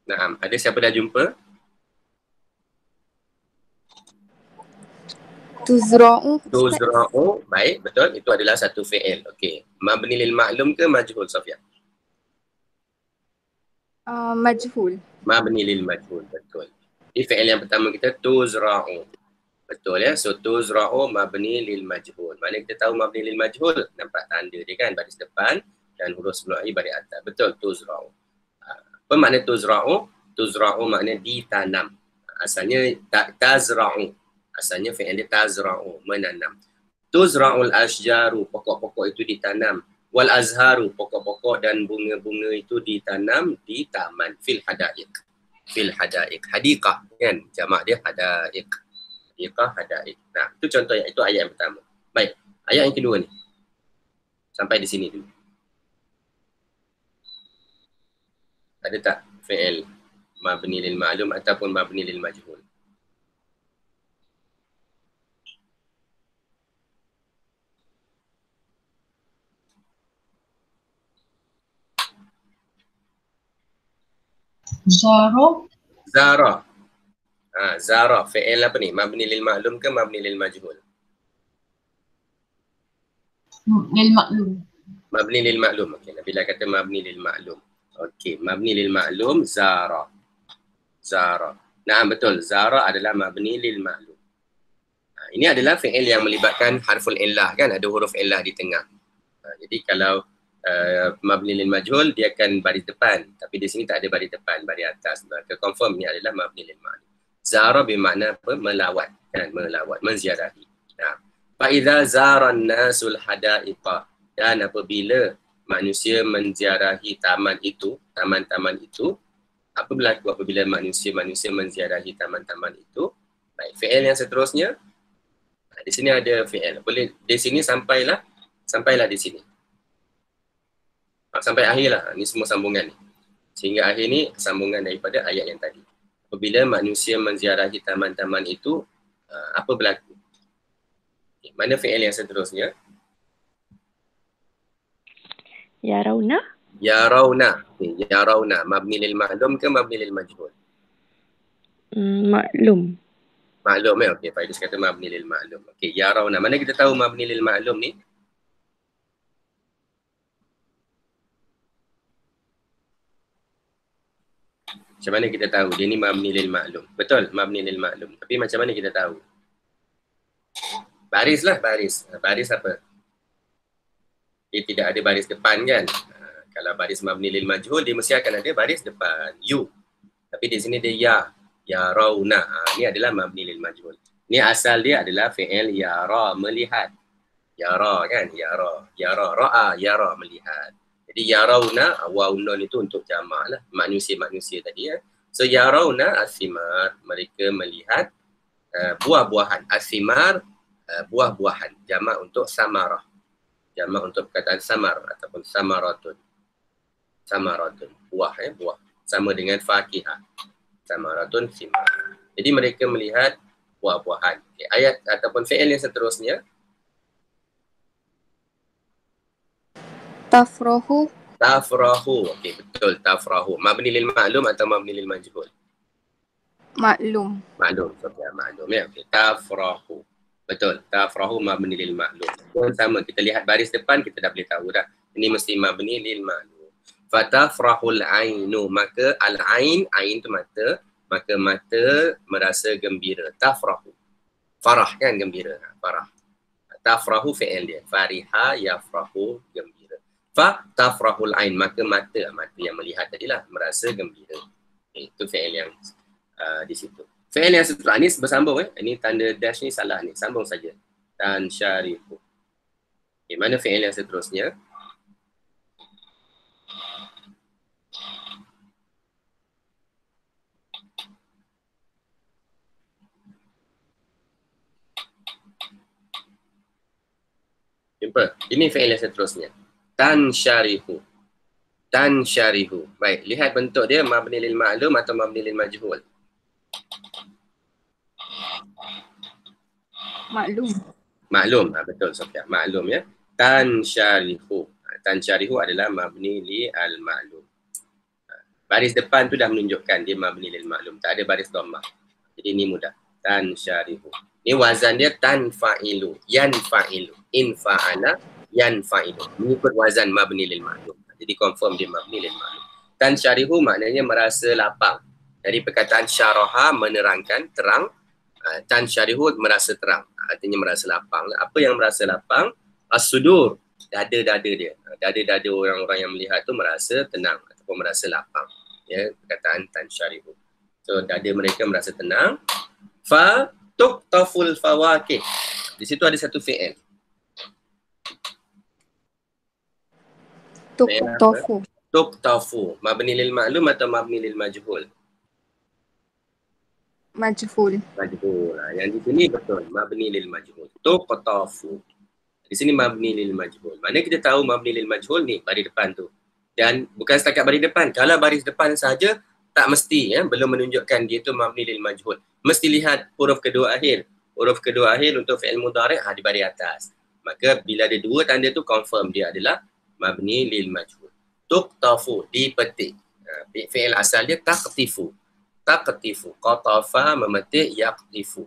Nah, ada siapa dah jumpa? Tuzra'u. Tuzra'u, baik, betul. Itu adalah satu fi'il. Okey. Mabni lil ma'lum ke majhul, Sofia? Majhul. Mabni lil majhul, betul. Ini fi'il yang pertama kita, tuzra'u. Betul ya. So tuzra'u mabni lil majhul. Mana kita tahu mabni lil majhul? Nampak tanda dia kan, baris depan dan huruf sebelum i baris atas. Betul, tuzra'u. Apa makna tuzra'u? Tuzra'u makna ditanam. Asalnya tazra'u. Asalnya fi'il dia tazra'u, menanam. Tuzra'ul ashjaru, pokok-pokok itu ditanam. Wal azharu, pokok-pokok dan bunga-bunga itu ditanam di taman. Fil hadaiq. Fil hadaiq. Hadiqah kan? Jamak dia hadaiq. Hadiqah, hadaiq. Nah, itu contoh, itu ayat yang pertama. Baik, ayat yang kedua ni. Sampai di sini dulu. Ada tak fi'il mabni lil ma'lum ataupun mabni lil majhul? Zara. Zara. Fi'il apa ni? Mabni lil ma'lum ke mabni lil majhul? Lil ma'lum. Mabni lil ma'lum. Okey, Nabila kata mabni lil ma'lum. Okey, mabni lil ma'lum Zara. Zara. Nah, betul. Zara adalah mabni lil ma'lum. Ini adalah fi'il yang melibatkan harful illah kan? Ada huruf illah di tengah. Jadi kalau mabni lil majhul dia akan baris depan, tapi di sini tak ada baris depan, baris atas. Maka confirm ni adalah mabni lil ma'lum. Zara bermakna apa? Melawat kan? Melawat, menziarahi. Nah, fa idza zara an-nasul hadaiqa, dan apabila manusia menziarahi taman itu, taman-taman itu, apa berlaku apabila manusia menziarahi taman-taman itu? Baik, fi'il yang seterusnya. Di sini ada fi'il. Boleh di sini sampailah di sini. Sampai akhir lah. Ini semua sambungan ni. Sehingga akhir ni sambungan daripada ayat yang tadi. Apabila manusia menziarahi taman-taman itu, apa berlaku? Okay, mana fi'il yang seterusnya? Ya rauna. Ya rauna. Okay, ya rauna. Mabni lil ma'lum ke mabni lil majhul? Maklum. Maklum ya. Okey, Faidus kata mabni lil ma'lum. Okey, ya rauna. Mana kita tahu mabni lil ma'lum ni? Macam mana kita tahu dia ni mabni lil ma'lum? Betul, mabni lil ma'lum. Tapi macam mana kita tahu? Baris lah, baris. Baris apa? Dia tidak ada baris depan kan? Kalau baris mabni lil majhul, dia mesti akan ada baris depan. You. Tapi di sini dia ya. Ya rauna. Ini adalah mabni lil majhul. Ini asal dia adalah fi'il yara, melihat. Yara kan? Yara. Yara. Ra'a. Yara, melihat. Jadi yarauna, waw nun itu untuk jamak lah. Manusia-manusia tadi ya. So yarauna asimar. Mereka melihat buah-buahan. Asimar, buah-buahan. Jamak untuk samarah. Jamak untuk perkataan samar ataupun samaratun. Samaratun. Buah ya, buah. Sama dengan fakihah. Samaratun simar. Jadi mereka melihat buah-buahan. Okay, ayat ataupun fi'il yang seterusnya. Tafrahu. Tafrahu. Okey, betul. Tafrahu. Mabni lil ma'lum atau mabni lil majhul? Maklum. Maklum. Ya, maklum ya. Okey, tafrahu. Betul. Tafrahu mabni lil ma'lum. Sama, kita lihat baris depan kita dah boleh tahu dah. Ini mesti mabni lil ma'lum. Fatafrahul ainu, maka al-ain, ain tu mata, maka mata merasa gembira. Tafrahu. Farah kan gembira. Farah. Tafrahu fi'il dia. Fariha yafrahu gembira. Fatafrahul ain, maka mata yang melihat tadilah merasa gembira. Itu fi'il yang di situ. Fi'il yang seterusnya ni bersambung Ini tanda dash ni salah ni. Sambung saja. Tansyarihu. Okay, mana fi'il yang seterusnya? Jumpa. Ini fi'il yang seterusnya. Tansyarihu. Tansyarihu. Baik, lihat bentuk dia mabni lil ma'lum atau mabni lil majhul. Maklum. Maklum, betul Sofia. Maklum ya. Tansyarihu. Tansyarihu adalah mabni li al ma'lum. Baris depan tu dah menunjukkan dia mabni lil ma'lum. Tak ada baris dhammah. Jadi ini mudah. Tansyarihu. Ini wazan dia tanfa'ilu, yanfa'ilu, infa'ala, yanfa'ilu. Mengikut wazan mabni lil ma'lum. Jadi confirm dia mabni lil ma'lum. Tansyarihu maknanya merasa lapang. Dari perkataan syaraha menerangkan, terang. Tansyarihu merasa terang. Artinya merasa lapang. Apa yang merasa lapang? As-sudur. Dada-dada dia. Dada-dada orang-orang yang melihat tu merasa tenang ataupun merasa lapang. Ya, perkataan tansyarihu. So dada mereka merasa tenang. Fa tuqtaful fawakih. Di situ ada satu fi'il. Tuqtafu. Tuqtafu. Mabni lil ma'lum atau mabni lil majhul? Majhul. Majhul. Yang di sini betul. Mabni lil majhul. Tuqtafu. Di sini mabni lil majhul. Mana kita tahu mabni lil majhul ni baris depan tu. Dan bukan setakat baris depan. Kalau baris depan saja tak mesti belum menunjukkan dia tu mabni lil majhul. Mesti lihat huruf kedua akhir. Huruf kedua akhir untuk fi'il mudhari' di baris atas. Maka bila ada dua tanda tu confirm dia adalah mabni lil majhul. Tuqtafu, dipetik. Fi'il asal dia taqtifu. Taqtifu. Qatafa memetik, yaqtifu.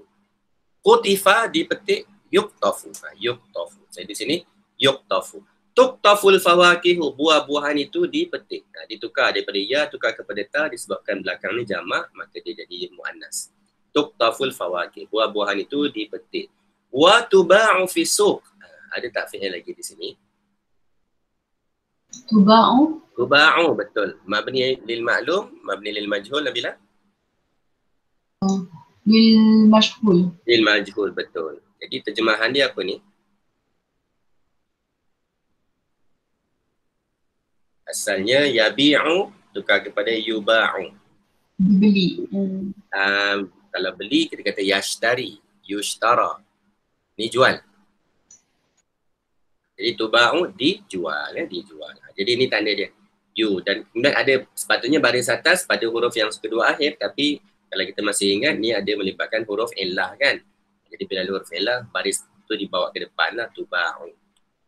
Qutifa dipetik, yuqtafu. Yuqtafu. Saya di sini yuqtafu. Tuqtaful fawakihu, buah-buahan itu dipetik. Ditukar daripada ya tukar kepada ta disebabkan belakang ni jamak, maka dia jadi muannas. Tuqtaful fawakih, buah-buahan itu dipetik. Wa tuba'u fi suq. Ada tak fi'il lagi di sini? Tuba'u. Tuba'u, betul. Mabni lil ma'lum, mabni lil majhul, Nabila? Bil mashhul. Lil majhul, betul. Jadi terjemahan dia apa ni? Asalnya yabi'u tukar kepada yuba'u. Dibeli. Kalau beli kita kata yashtari, yushtara. Ni jual. Jadi tuba'u dijual, dijual. Jadi ini tanda dia. You, dan kemudian ada sepatutnya baris atas pada huruf yang kedua akhir, tapi kalau kita masih ingat ni ada melibatkan huruf illah kan. Jadi bila ada huruf illah, baris tu dibawa ke depan lah, tuba'u.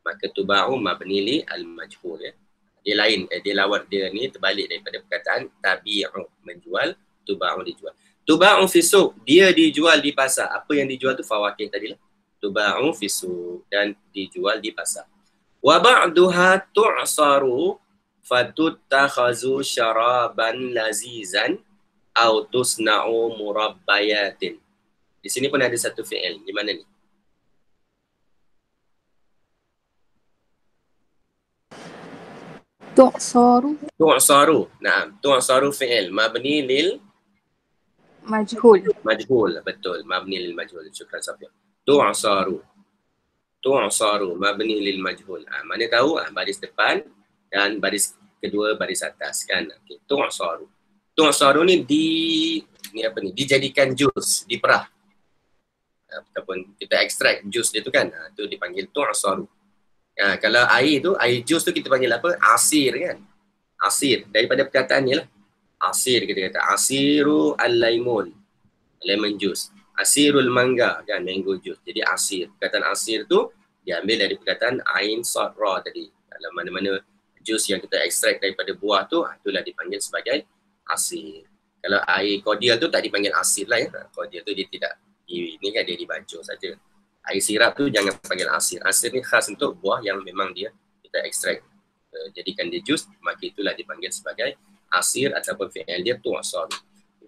Maka tuba'u mabni li al-majhul ya. Dia lain, dia lawan, dia ni terbalik daripada perkataan tabi'u, menjual, tuba'u dijual. Tuba'u fi suq, dia dijual di pasar. Apa yang dijual tu fawakih tadilah. Tuba'u fi suq, dan dijual di pasar. Wa ba'duha tu'saru fatuttakhazu syaraban lazizan au tusna'u murabbayatin. Di sini pun ada satu fi'il. Di mana ni? Tu'saru. Tu'saru. Naam, tu'saru fi'il mabni lil Majhul. majhul. Betul, mabni lil majhul. Syukran Safia. Tu'saru. Tu'saru mabni lil majhul. Mana tahu baris depan dan baris kedua baris atas kan. Okey, tu'saru. Tu'saru ni apa ni? Dijadikan jus, diperah. Ataupun kita ekstrak jus dia tu kan. Tu dipanggil tu'saru. Kalau air tu, air jus tu kita panggil apa? Asir kan. Asir. Daripada perkataan ni lah. Asir kita kata. Asiru al-laimun. Lemon juice. Asirul mangga kan. Mango juice. Jadi asir. Perkataan asir tu diambil dari perkataan ain sad ra tadi. Dalam mana-mana jus yang kita ekstrak daripada buah tu, itulah dipanggil sebagai asir. Kalau air cordial tu tak dipanggil asir lah ya. Cordial tu dia tidak. Ini kan dia dibancur saja. Air sirap tu jangan panggil asir. Asir ni khas untuk buah yang memang dia kita ekstrak jadikan dia juz, maka itulah dipanggil sebagai asir ataupun fi'il dia tu'saru.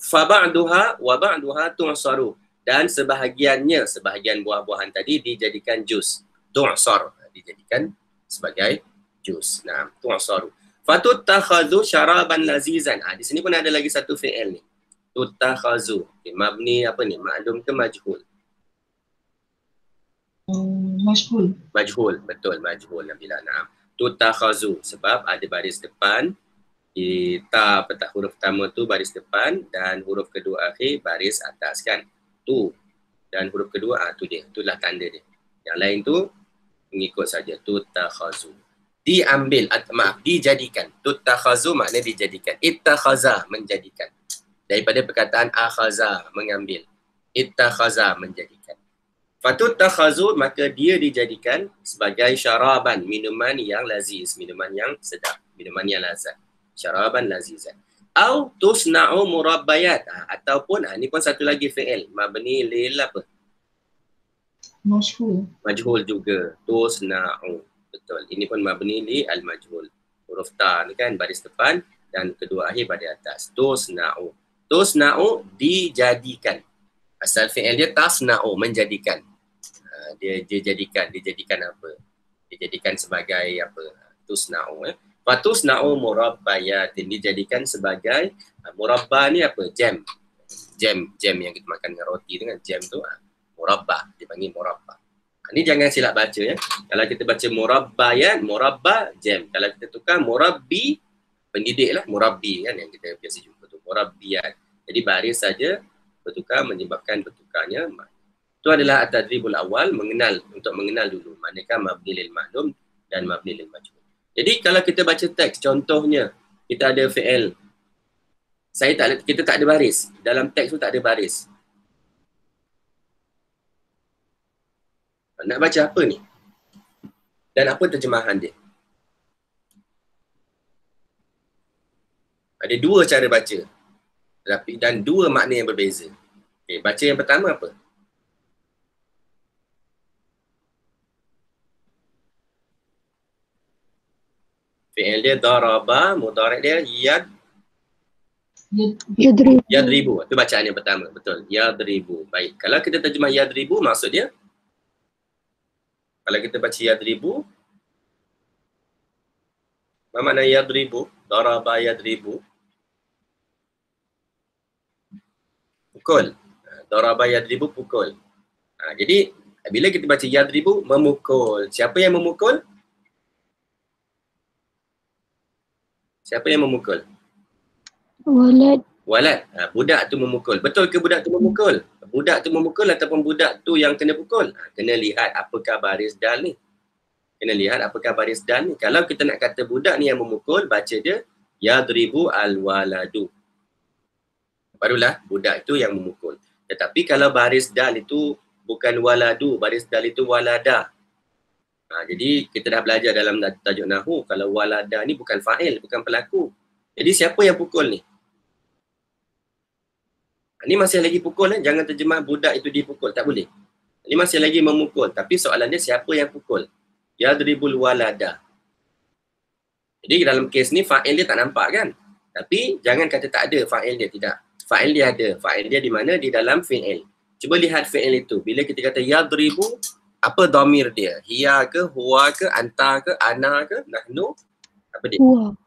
Fa ba'duha wa ba'duha tu'saru, dan sebahagian buah-buahan tadi dijadikan juz, tu'sar, dijadikan sebagai juz. Nah, tu'saru. Fatutakhadhu syaraban lazizan. Di sini pun ada lagi satu fi'il ni. Tutakhazu. Okay, mabni apa ni? Ma'lum ke majhul? مجهول. Majhul, betul, majhul Nabila. Naam. Tutakhazu, sebab ada baris depan. Di ta petak huruf pertama tu baris depan dan huruf kedua akhir baris atas kan. Tu. Dan huruf kedua tu dia. Itulah tanda dia. Yang lain tu mengikut saja. Tutakhazu. Diambil, dijadikan. Tutakhazu makna dijadikan. Ittakhaza, menjadikan. Daripada perkataan akhaza, mengambil. Ittakhaza, menjadikan. Fatutakhazu, maka dia dijadikan sebagai syaraban, minuman yang laziz, minuman yang sedap, minuman yang lazat. Syaraban lazizan. Au tusna'u murabbayat. Ataupun, ni pun satu lagi fi'il. Mabni lil apa? مجهول. Majhul juga. Tusna'u. Betul. Ini pun mabni li al-majhul. Huruf ta ni kan baris depan dan kedua akhir pada atas. Tusna'u. Tusna'u, dijadikan. Asal fi'il dia tasna'u, menjadikan. Dia dijadikan apa? Dijadikan sebagai apa? Tusna'u. Fatusna'u murabbayatin, dijadikan sebagai murabba ni apa? Jam yang kita makan dengan roti tu kan, jam tu murabba, dipanggil murabba. Ni jangan silap baca ya. Kalau kita baca murabbayat, murabba jam. Kalau kita tukar murabbi, pendidik lah, murabbi kan yang kita biasa jumpa tu, murabbiyat. Jadi baris saja bertukar menyebabkan bertukarnya. Itu adalah at-tadribul awal, untuk mengenal dulu manakah mabni lil ma'lum dan mabni lil majhul. Jadi kalau kita baca teks, contohnya kita ada fi'il. Kita tak ada baris. Dalam teks tu tak ada baris. Nak baca apa ni? Dan apa terjemahan dia? Ada dua cara baca. Dan dua makna yang berbeza. Okay, baca yang pertama apa? Fi'il dia daraba, mudhari' dia yadribu. Itu bacaan yang pertama, betul. Yadribu. Baik. Kalau kita terjemah yadribu, maksud dia kalau kita baca yadribu, apa makna yadribu? Daraba yadribu. Pukul. Daraba yadribu, pukul. Jadi bila kita baca yadribu, memukul. Siapa yang memukul? Siapa yang memukul? Walad. Budak tu memukul. Betul ke budak tu memukul? Budak tu memukul ataupun budak tu yang kena pukul? Kena lihat apakah baris dal ni. Kalau kita nak kata budak ni yang memukul, baca dia yadribu al-waladu. Barulah budak itu yang memukul. Tetapi kalau baris dal itu bukan waladu, baris dal itu walada. Jadi kita dah belajar dalam tajuk nahwu, kalau walada ni bukan fa'il, bukan pelaku. Jadi siapa yang pukul ni? Ni masih lagi pukul, jangan terjemah budak itu dipukul, tak boleh. Ni masih lagi memukul, tapi soalan dia siapa yang pukul? Yadribul walada. Jadi dalam kes ni fa'il dia tak nampak kan? Tapi jangan kata tak ada fa'il dia, tidak. Fa'il dia ada. Fa'il dia di mana? Di dalam fi'il. Cuba lihat fi'il itu. Bila kita kata yadribu, apa dhamir dia? Hiya ke, huwa ke, anta ke, ana ke, nahnu? Apa dia?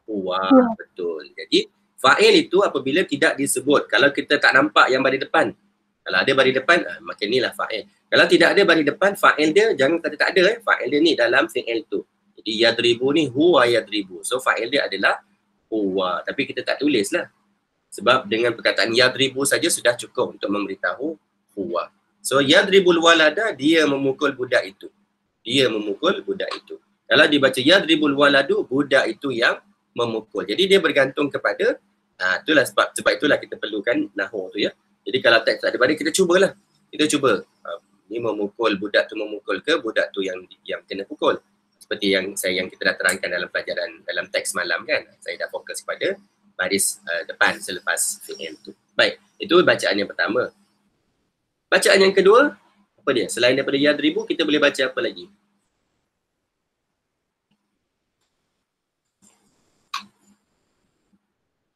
Huwa. Betul. Jadi fa'il itu apabila tidak disebut. Kalau kita tak nampak yang baris depan. Kalau ada baris depan, maka inilah fa'il. Kalau tidak ada baris depan, fa'il dia jangan kata tak ada. Fa'il dia ni dalam fi'il tu. Jadi yadribu ni huwa yadribu. So fa'il dia adalah huwa. Tapi kita tak tulis lah. Sebab dengan perkataan yadribu saja sudah cukup untuk memberitahu huwa. So yadribul walada, dia memukul budak itu. Kalau dibaca yadribul waladu, budak itu yang memukul. Jadi dia bergantung kepada itulah sebab itulah kita perlukan nahwu tu ya. Jadi kalau teks tak ada baris, kita cubalah. Ni memukul, budak tu memukul ke budak tu yang kena pukul. Seperti yang kita dah terangkan dalam pelajaran dalam teks malam kan. Saya dah fokus pada baris depan selepas fi'il tu. Baik, itu bacaan yang pertama. Bacaan yang kedua, apa dia? Selain daripada yadribu, kita boleh baca apa lagi?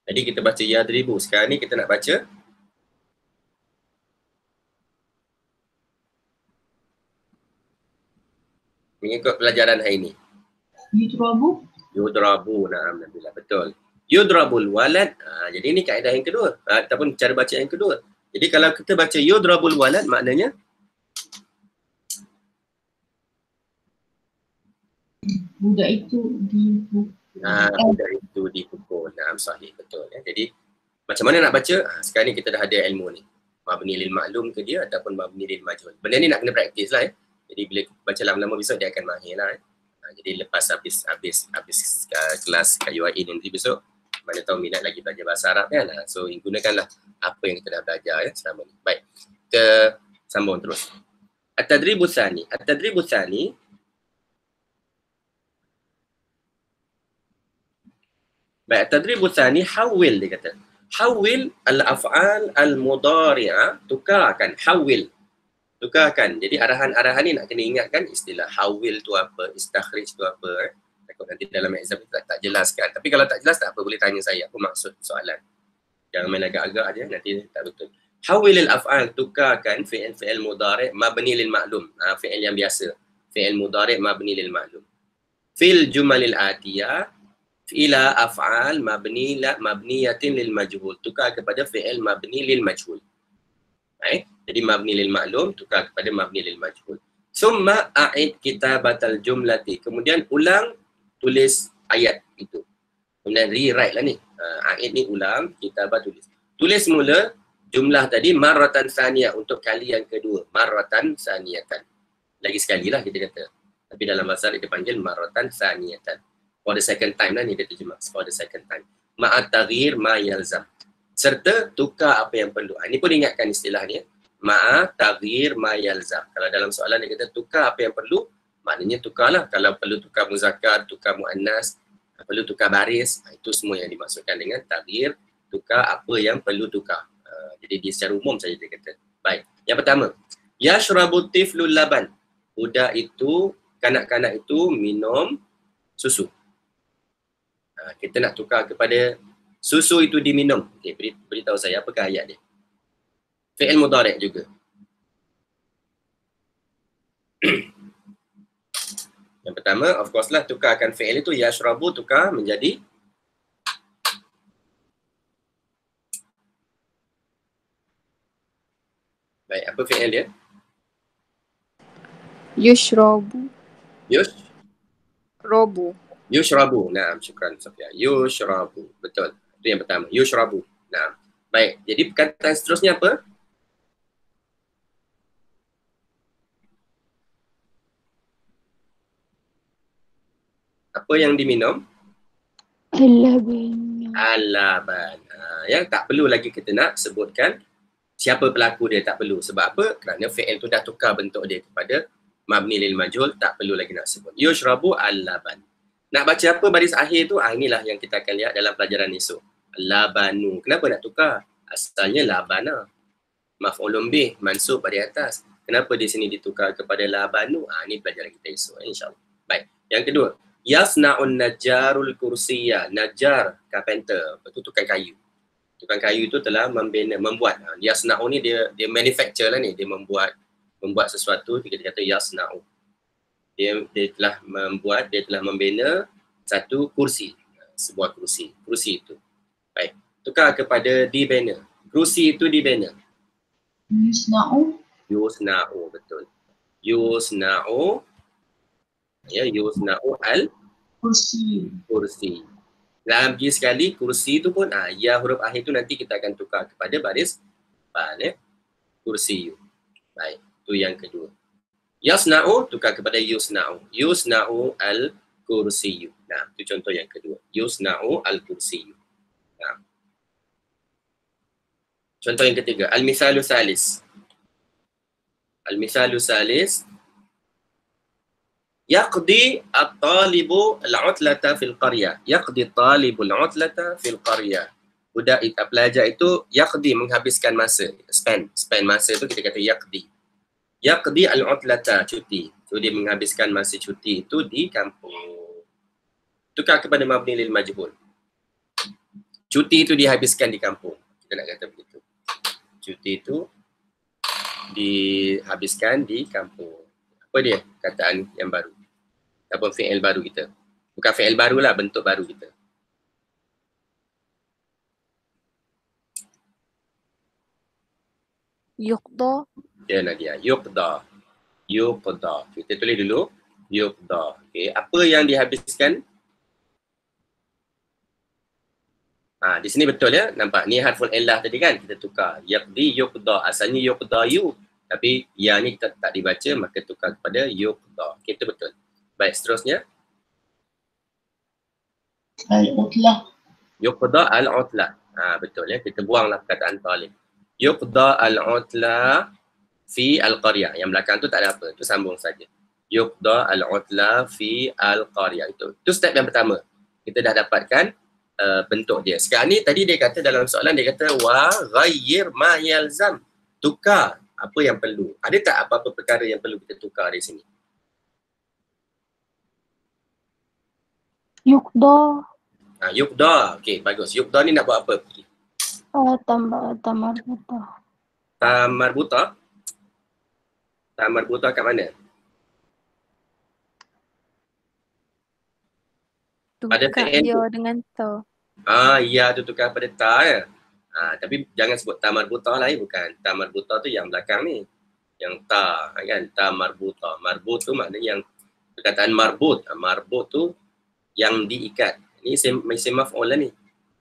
Jadi kita baca yadribu. Sekarang ni kita nak baca mengikut pelajaran hari ni. Yudrabu. Yudrabu, na'am Nabila, betul. Yudrabul walad, jadi ni kaedah yang kedua, ataupun cara baca yang kedua. Jadi kalau kita baca yudrabul walad, maknanya Budak itu dipukul. budak itu dipukul. Na'am, sahih, betul. Ya. Jadi macam mana nak baca? Sekarang ni kita dah ada ilmu ni. Mabni lil maklum ke dia ataupun mabni lil majhul. Benda ni nak kena praktis lah. Jadi bila baca lama-lama besok dia akan mahir lah. Jadi lepas habis kelas kat UIA nanti besok, mana tahu minat lagi belajar bahasa Arab kan. So gunakanlah apa yang kita dah belajar ya selama ni. Baik, kita sambung terus. At-tadribus tsani. At-tadribus tsani baik, at-tadribus tsani hawil dia kata. Hawil al-af'al al-mudhari'ah, tukarkan. Hawil, tukarkan. Jadi arahan-arahan ni nak kena ingatkan istilah hawil tu apa, istakhrij tu apa. Takut nanti dalam exam tak jelaskan. Tapi kalau tak jelas tak apa, boleh tanya saya apa maksud soalan. Jangan main agak-agak aja, nanti tak betul. Hawil al-af'al, tukarkan fi'il mudhari' mabni lil ma'lum. Fi'il yang biasa. Fi'il mudhari' mabni lil ma'lum. Fil jumalil atiyah ila af'al mabniyatin lil majhul. Tukar kepada fi'il mabni lil majhul. Baik. Jadi mabni lil ma'lum tukar kepada mabni lil majhul. Summa a'id kitabatal jumlati. Kemudian ulang tulis ayat itu. Kemudian rewrite lah ni. A'id ni ulang, kitabat tulis. Tulis mula jumlah tadi marratan saniyah untuk kali yang kedua. Marratan saniyatan. Lagi sekali lah kita kata. Tapi dalam bahasa dia panggil marratan saniyatan. For the second time lah ni dia terjemah. For the second time. Ma'at taghir ma yalzam. Serta tukar apa yang perlu. Ini pun ingatkan istilah ni. Ma'at taghir ma yalzam. Kalau dalam soalan dia kata tukar apa yang perlu, maknanya tukarlah. Kalau perlu tukar muzakkar, tukar muannas, perlu tukar baris, itu semua yang dimaksudkan dengan taghir, tukar apa yang perlu tukar. Jadi dia secara umum saja dia kata. Baik. Yang pertama, yashrabu tiflul laban. Budak itu, kanak-kanak itu minum susu. Kita nak tukar kepada susu itu diminum. Okey, beritahu saya apakah ayat dia. Fi'il mudhari' juga. Yang pertama, of course lah, tukarkan fi'il itu yashrabu, tukar menjadi baik, apa fi'il dia? Yushrabu. Yushrabu. Robu. Naam, syukran Safia. Yushrabu. Betul. Itu yang pertama. Yushrabu. Naam. Baik. Jadi perkataan seterusnya apa? Apa yang diminum? Al-laban. Al-laban. Yang tak perlu lagi kita nak sebutkan siapa pelaku dia, tak perlu. Sebab apa? Kerana fi'il tu dah tukar bentuk dia kepada mabni lil majhul, tak perlu lagi nak sebut. Yushrabu al-laban. Nak baca apa baris akhir tu? Inilah yang kita akan lihat dalam pelajaran esok. Labanu. Kenapa nak tukar? Asalnya labana. Maf'ulun bih, mansub pada atas. Kenapa di sini ditukar kepada labanu? Ini pelajaran kita esok, insyaAllah. Baik. Yang kedua, yasna'un najjarul kursiyah. Najjar, carpenter. Itu tukang kayu. Tukang kayu itu telah membuat. Yasna'u ni dia manufacture lah ni. Dia membuat sesuatu, kita kata yasna'u. Dia telah membuat, dia telah membina satu kursi. Sebuah kursi. Kursi itu. Baik. Tukar kepada dibina. Kursi itu dibina. Yusna'u. Yusna'u, betul. Yusna'u. Ya, yusna'u Kursi. kursi. Lagi sekali, kursi itu pun, ya huruf akhir itu nanti kita akan tukar kepada baris depan, ya. Kursi. Baik, itu yang kedua. Yasna'u, tukar kepada yusna'u. Yusna'u al-kursiyu. Nah, itu contoh yang kedua. Yusna'u al-kursiyu. Nah. Contoh yang ketiga, al-misalu salis. Al-misalu salis. Yaqdi at-talibu al-'utlata fil qaryah. Yaqdi at-talibu al-'utlata fil qaryah. Budak pelajar itu yaqdi, menghabiskan masa. Spend masa itu kita kata yaqdi. Yaqdi al-'utlata, cuti. So dia menghabiskan masa cuti itu di kampung. Tukar kepada mabni lil majhul. Cuti itu dihabiskan di kampung. Kita nak kata begitu. Cuti itu dihabiskan di kampung. Apa dia kataan yang baru? Apa fi'il baru kita? Bukan fi'il baru lah, bentuk baru kita. Yuqda. Dia Nadia. Yuqda. Yuqda. Kita tulis dulu. Yuqda. Okay. Apa yang dihabiskan? Di sini betul ya. Nampak? Ni harful illah tadi kan? Kita tukar. Yaqdi, yuqda. Asalnya yuqda yu. Tapi ya ni kita tak dibaca, maka tukar kepada yuqda. Okay, itu betul. Baik, seterusnya. Al-utlah. Yuqda al-utlah. Betul ya. Kita buanglah perkataan talib. Yuqda al-utlah fi al-qaryah. Yang belakang tu tak ada apa. Itu sambung saja. Yuqda al-utlah fi al-qaryah. Itu step yang pertama. Kita dah dapatkan bentuk dia. Sekarang ni tadi dia kata dalam soalan dia kata wa ghayyir ma yalzam. Tukar apa yang perlu. Ada tak apa-apa perkara yang perlu kita tukar di sini? Yuqda. Yuqda. Okey, bagus. Yuqda ni nak buat apa? Tamarbuta. Tamarbuta. Tamarbuta kat mana? Pada Tukar fi'il ya tu. dengan ta. Ya tu tukar pada ta ya. Tapi jangan sebut tamarbuta lah bukan. Tamarbuta tu yang belakang ni. Yang ta kan, tamarbuta. Marbut tu maknanya yang perkataan marbut. Marbut tu yang diikat. Ini isim maf'ul lah ni.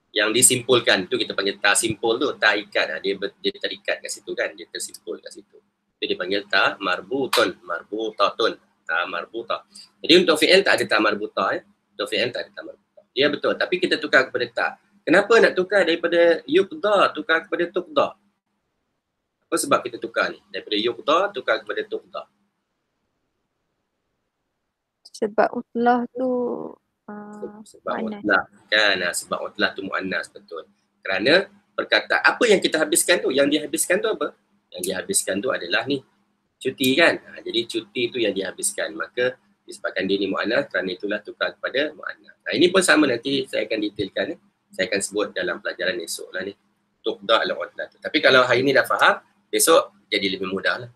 Yang disimpulkan tu kita panggil ta simpul tu, ta ikat. Dia terikat kat situ kan, dia tersimpul kat situ. Itu dia panggil ta marbutun, marbutatun, ta marbuta. Jadi untuk fi'il tak ada ta marbuta Untuk fi'il tak ada ta marbuta. Ya betul, tapi kita tukar kepada ta. Kenapa nak tukar daripada yuqda tukar kepada tuqda? Apa sebab kita tukar ni? Daripada yuqda tukar kepada tuqda. Sebab utlah tu Sebab muannas. utlah kan, sebab utlah tu muannas, betul. Kerana perkataan apa yang kita habiskan tu, yang dihabiskan tu apa? Yang dihabiskan tu adalah ni cuti kan. Jadi cuti tu yang dihabiskan, maka disebabkan dia ni muannas, kerana itulah tukar kepada muannas. Ini pun sama, nanti saya akan detailkan saya akan sebut dalam pelajaran esok lah ni, tuqda al-utlah tu. Tapi kalau hari ni dah faham, besok jadi lebih mudah lah.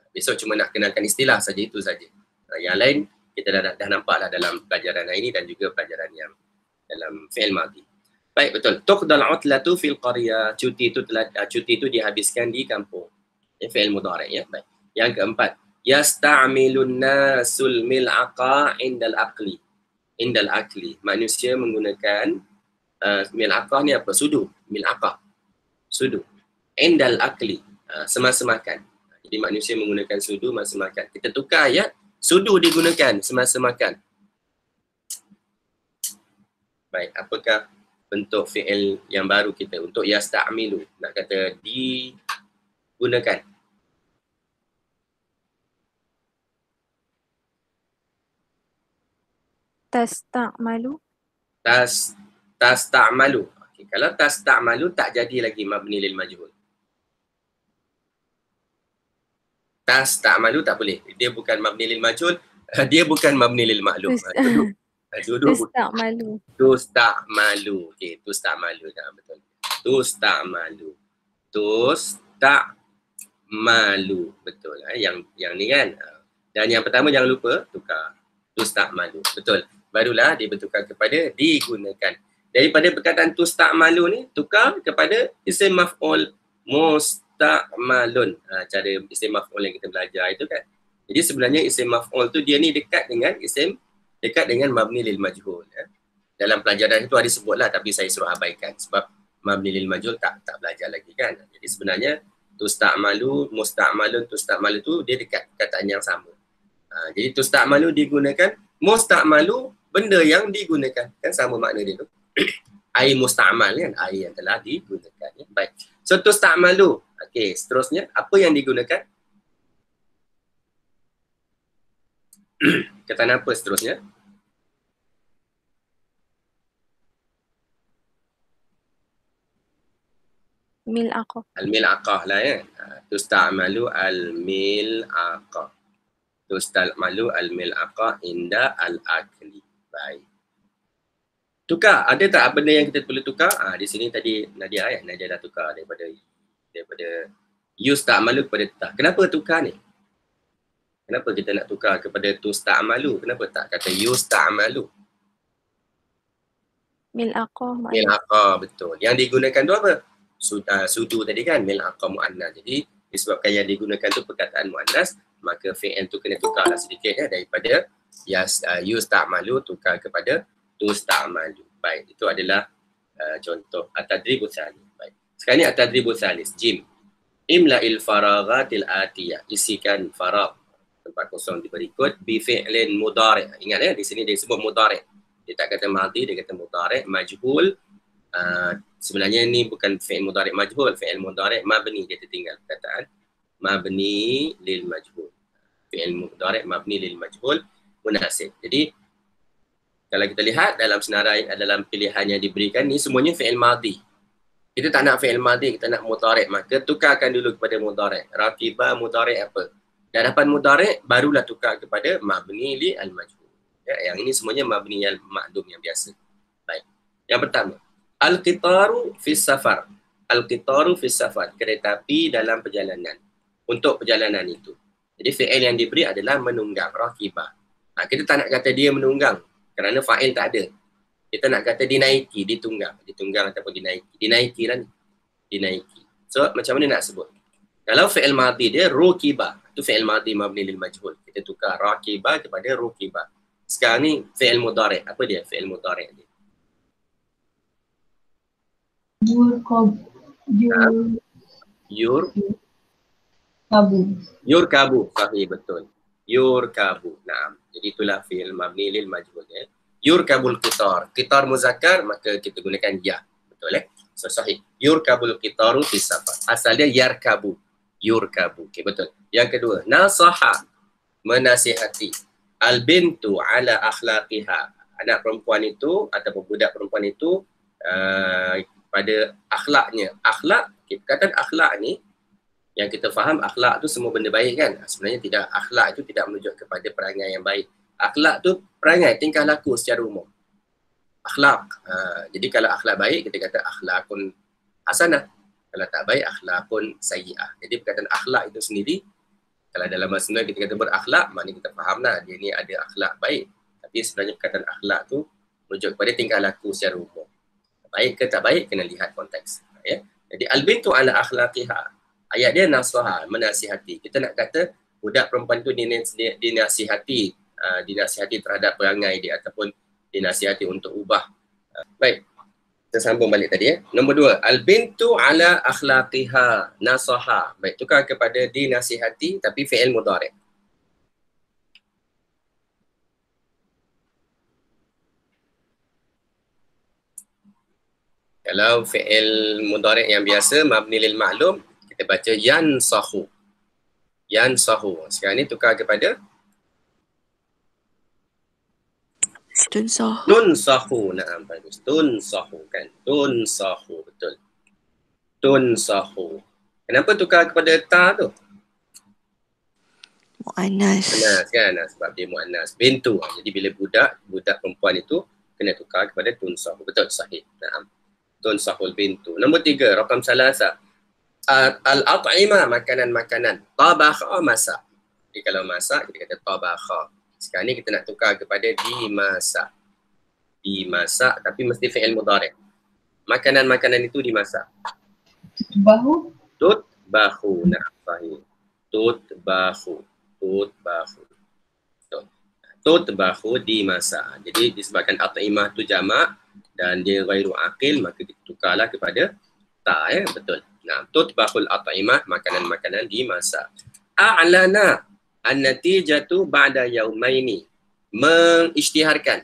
Besok cuma nak kenalkan istilah saja, itu saja. Yang lain kita dah nampak lah dalam pelajaran hari ini dan juga pelajaran yang dalam fi'il madhi. Baik, betul. Tuqdal utlatu fil qaryah. Cuti itu dihabiskan di kampung. Fi'il mudhari' ya. Baik. Yang keempat, yasta'milun nasul mil'aqa indal aqli. Indal aqli. Manusia menggunakan mil'aqah ni apa? Sudu. Mil'aqah. Sudu. Indal aqli. Semasa makan. Jadi manusia menggunakan sudu masa makan. Kita tukar ayat. Sudu digunakan semasa makan. Baik, apakah bentuk fi'il yang baru kita untuk yasta'milu? Nak kata digunakan. Tasta'malu. Tasta'malu. Okay, kalau tasta'malu tak jadi lagi mabni lil majhul. Tasta'malu tak boleh. Dia bukan mabni lil majhul, dia bukan mabni lil ma'lum. Tasta'malu. Tusta'malu. Okey, tusta'malu dah betul. Tusta'malu. Tusta'malu. Betul yang ni kan. Dan yang pertama jangan lupa tukar. Tusta'malu. Betul. Barulah dia bertukar kepada digunakan. Daripada perkataan tusta'malu ni tukar kepada isim maf'ul musta'malun. Cara isim maf'ul yang kita belajar itu kan. Jadi sebenarnya isim maf'ul tu dia ni dekat dengan mabni lil majhul ya. Dalam pelajaran itu ada sebutlah, tapi saya suruh abaikan sebab mabni lil majhul tak belajar lagi kan. Jadi sebenarnya tusta'malu, musta'malun, tusta'malu tu dia dekat perkataan yang sama. Jadi tusta'malu digunakan, musta'malu benda yang digunakan, kan sama makna dia tu. Air musta'mal kan, air yang telah digunakan ya. Baik. So tusta'malu. Okey, seterusnya apa yang digunakan? Kata apa seterusnya? Mil'aqah. Al-mil'aqah lah ya. Tusta'malu al-mil'aqah. Tusta'malu al-mil'aqah inda al-akli. Baik. Tukar, ada tak benda yang kita perlu tukar? Di sini tadi Nadia Nadia dah tukar daripada yusta'malu kepada ta. Kenapa tukar ni? Kenapa kita nak tukar kepada tusta'malu? Kenapa tak kata yusta'malu? Mil'aqah mu'annas. Mil'aqah, betul. Yang digunakan tu apa? Sudu tadi kan, mil'aqah mu'annas. Jadi disebabkan yang digunakan tu perkataan mu'annas, maka fi'il tu kena tukarlah sedikit daripada yusta'malu tukar kepada tusta'malu. Baik, itu adalah contoh at-tadribus salis. Baik. Sekarang ni at-tadribus salis, jim. Imla'il faraghatil atiyah. Isikan faragh, tempat kosong di berikut, bi fi'lin mudhari'. Ingat di sini dia sebut mudhari'. Dia tak kata madhi, dia kata mudhari', majhul. Sebenarnya ni bukan fi'il mudhari' majhul, fi'il mudhari' mabni, dia tertinggal perkataan mabni lil majhul. Fi'il mudhari' mabni lil majhul munasib. Jadi kalau kita lihat dalam senarai, dalam pilihan yang diberikan ni semuanya fi'il madhi. Kita tak nak fi'il madhi, kita nak mudhari', maka tukarkan dulu kepada mudhari'. Raqiba mudhari' apa? Dah dapat mudhari' barulah tukar kepada mabni li al majhul. Yang ini semuanya mabni al ma'dum yang biasa. Baik. Yang pertama, al-qitaru fis safar. Al-qitaru fis safar, kereta api dalam perjalanan. Untuk perjalanan itu. Jadi fi'il yang diberi adalah menunggang, raqiba. Kita tak nak kata dia menunggang kerana fa'il tak ada. Kita nak kata dinaiki, ditunggang ataupun dinaiki. Dinaiki lah ni. Dinaiki. So macam mana nak sebut? Kalau fi'il madhi dia ruqiba, itu fi'il madhi mabni lil majhul. Kita tukar raqiba kepada ruqiba. Sekarang ni fi'il mudhari'. Apa dia fi'il mudhari' dia? Yurkabu. Sahih, betul. Yurkabu. Naam. Jadi itulah fi'il mabni lil majhul ya. Yurkabul qitar. Qitar muzakkar, maka kita gunakan ya. Betul So sahih. Yurkabul qitaru fis safar. Asal dia yarkabu. Yurkabu. Okey, betul. Yang kedua, nasaha, menasihati. Al-bintu ala akhlaqiha. Anak perempuan itu ataupun budak perempuan itu pada akhlaknya. Akhlak, perkataan akhlak ni yang kita faham, akhlak tu semua benda baik kan? Sebenarnya tidak. Akhlak itu tidak menunjuk kepada perangai yang baik. Akhlak tu perangai, tingkah laku secara umum. Akhlak. Jadi kalau akhlak baik, kita kata akhlakun hasanah. Kalau tak baik, akhlakun sayyi'ah. Jadi perkataan akhlak itu sendiri, kalau dalam bahasa Melayu kita kata berakhlak, maknanya kita fahamlah dia ni ada akhlak baik. Tapi sebenarnya perkataan akhlak tu menunjuk kepada tingkah laku secara umum. Baik ke tak baik, kena lihat konteks. Ya? Jadi al-bintu ala akhlaqiha. Ayat dia nasaha, menasihati. Kita nak kata budak perempuan tu dinasihati, dinasihati terhadap perangai dia ataupun dinasihati untuk ubah. Baik. Kita sambung balik tadi Nombor 2, al-bintu ala akhlaqiha nasaha. Baik, tukar kepada dinasihati tapi fi'il mudhari'. Kalau fi'il mudhari' yang biasa mabni lil ma'lum, kita baca yansahu. Yansahu. Sekarang ni tukar kepada Tunsahu. tunsahu. Naam, bagus. Tunsahu kan. Tunsahu, betul. Tunsahu. Kenapa tukar kepada ta tu? Mu'annas. Mu'annas kan, sebab dia mu'annas. Bintu. Jadi bila budak perempuan itu kena tukar kepada tunsahu. Betul, sahih. Naam. Tunsahul bintu. Nombor 3, rakam salasa. Al-at'imah, makanan-makanan. Tabakha, masak. Jadi kalau masak, kita kata tabakha. Sekarang ni kita nak tukar kepada dimasak. Dimasak, tapi mesti fi'il mudhari'. Makanan-makanan itu dimasak. Bahu. Tutbahu. Nah, sahih. Tutbahu. Tutbahu. Tutbahu dimasak. Jadi disebabkan at'imah tu jamak dan dia ghairu aqil, maka ditukarlah kepada ta betul. Nah, tutbahul at'imah, makanan-makanan dimasak. A'lana an-natijatu ba'da yaumaini. Mengisytiharkan.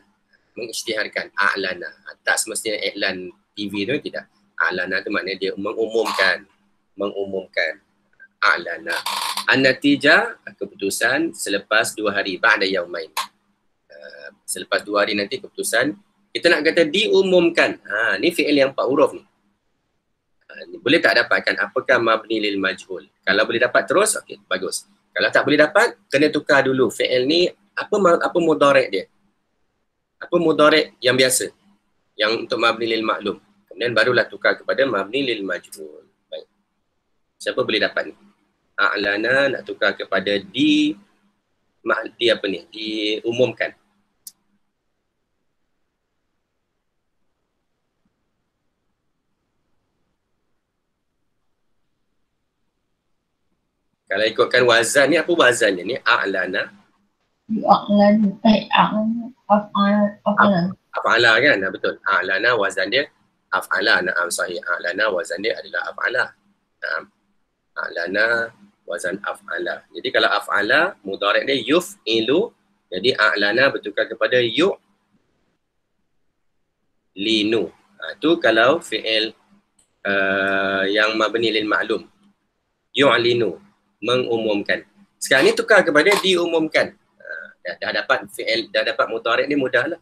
A'lana. Tak semestinya iklan TV tu, tidak. A'lana tu maknanya dia mengumumkan. A'lana. An-natijah, keputusan selepas 2 hari. Ba'da yaumain. Selepas 2 hari nanti keputusan. Kita nak kata diumumkan. Ni fi'il yang 4 huruf ni. Boleh tak dapatkan apakah mabni lil majhul? Kalau boleh dapat terus, okey, bagus. Kalau tak boleh dapat, kena tukar dulu fi'il ni apa mudhari' dia? Apa mudhari' yang biasa? Yang untuk mabni lil maklum. Kemudian barulah tukar kepada mabni lil majhul. Baik. Siapa boleh dapat ni? A'lana nak tukar kepada di apa ni? Diumumkan. Kalau ikutkan wazan ni, apa wazannya ni? A'lana. Yu'lan. A'lan. Af'alan. Af'ala kan? Betul. A'lana wazan dia af'ala. Na'am sahih. A'lana wazan dia adalah af'ala. Na'am. A'lana wazan af'ala. Jadi kalau af'ala, mudhari' dia yuf'ilu. Jadi a'lana bertukar kepada yu'linu. Itu kalau fi'il yang mabni lil ma'lum. Yu'linu, mengumumkan. Sekarang ni tukar kepada diumumkan. Dah dapat fi'il, dah dapat mudhari' ni mudah lah.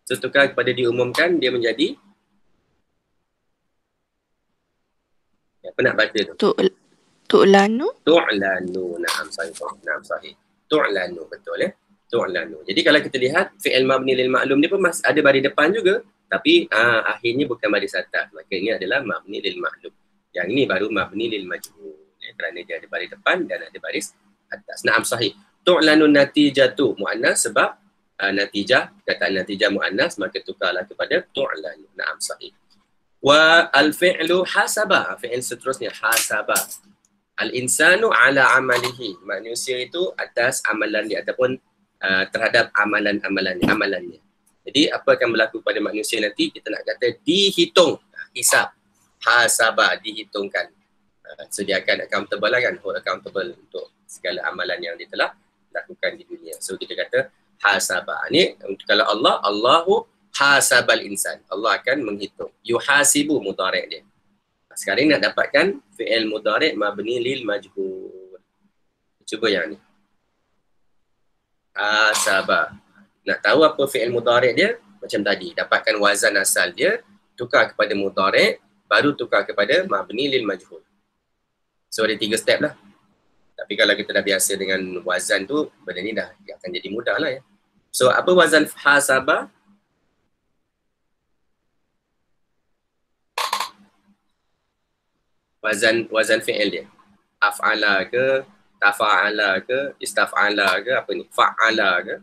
So tukar kepada diumumkan, dia menjadi apa nak baca tu? Tu'lanu. Tu'lanu. Na'am sahih. Na'am sahih. Tu'lanu, betul ya. Tu'lanu. Jadi kalau kita lihat fi'il mabni lil ma'lum ni pun masih ada baris depan juga, tapi akhirnya bukan baris atas. Maka ini adalah mabni lil ma'lum. Yang ini baru mabni lil majhul. Kerana dia ada baris depan dan ada baris atas. Na'am sahih. Tu'lanu natijatu mu'annas sebab natijah, kataan natijah mu'annas, maka tukarlah kepada tu'lanu. Na'am sahih. Wa al-fi'lu hasaba. Fi'il seterusnya hasaba. Al-insanu ala amalihi. Manusia itu atas amalan dia ataupun terhadap amalannya. Jadi apa akan berlaku pada manusia nanti? Kita nak kata dihitung. Hisab. Hasaba, dihitungkan. Sediakan accountable lah kan. Hold accountable untuk segala amalan yang dia telah lakukan di dunia. So kita kata hasaba. Ni kalau Allah, Allahu hasabal insan. Allah akan menghitung. Yuhasibu mudhari' dia. Sekarang nak dapatkan fi'il mudhari' mabni lil majhul. Cuba yang ni. Hasaba. Nak tahu apa fi'il mudhari' dia? Macam tadi. Dapatkan wazan asal dia. Tukar kepada mudhari'. Baru tukar kepada mabni lil majhul. So ada 3 step lah. Tapi kalau kita dah biasa dengan wazan tu, benda ni dah akan jadi mudah lah ya. So apa wazan hasaba? Wazan fi'il dia. Af'ala ke, tafa'ala ke, istaf'ala ke, apa ni? Fa'ala ke?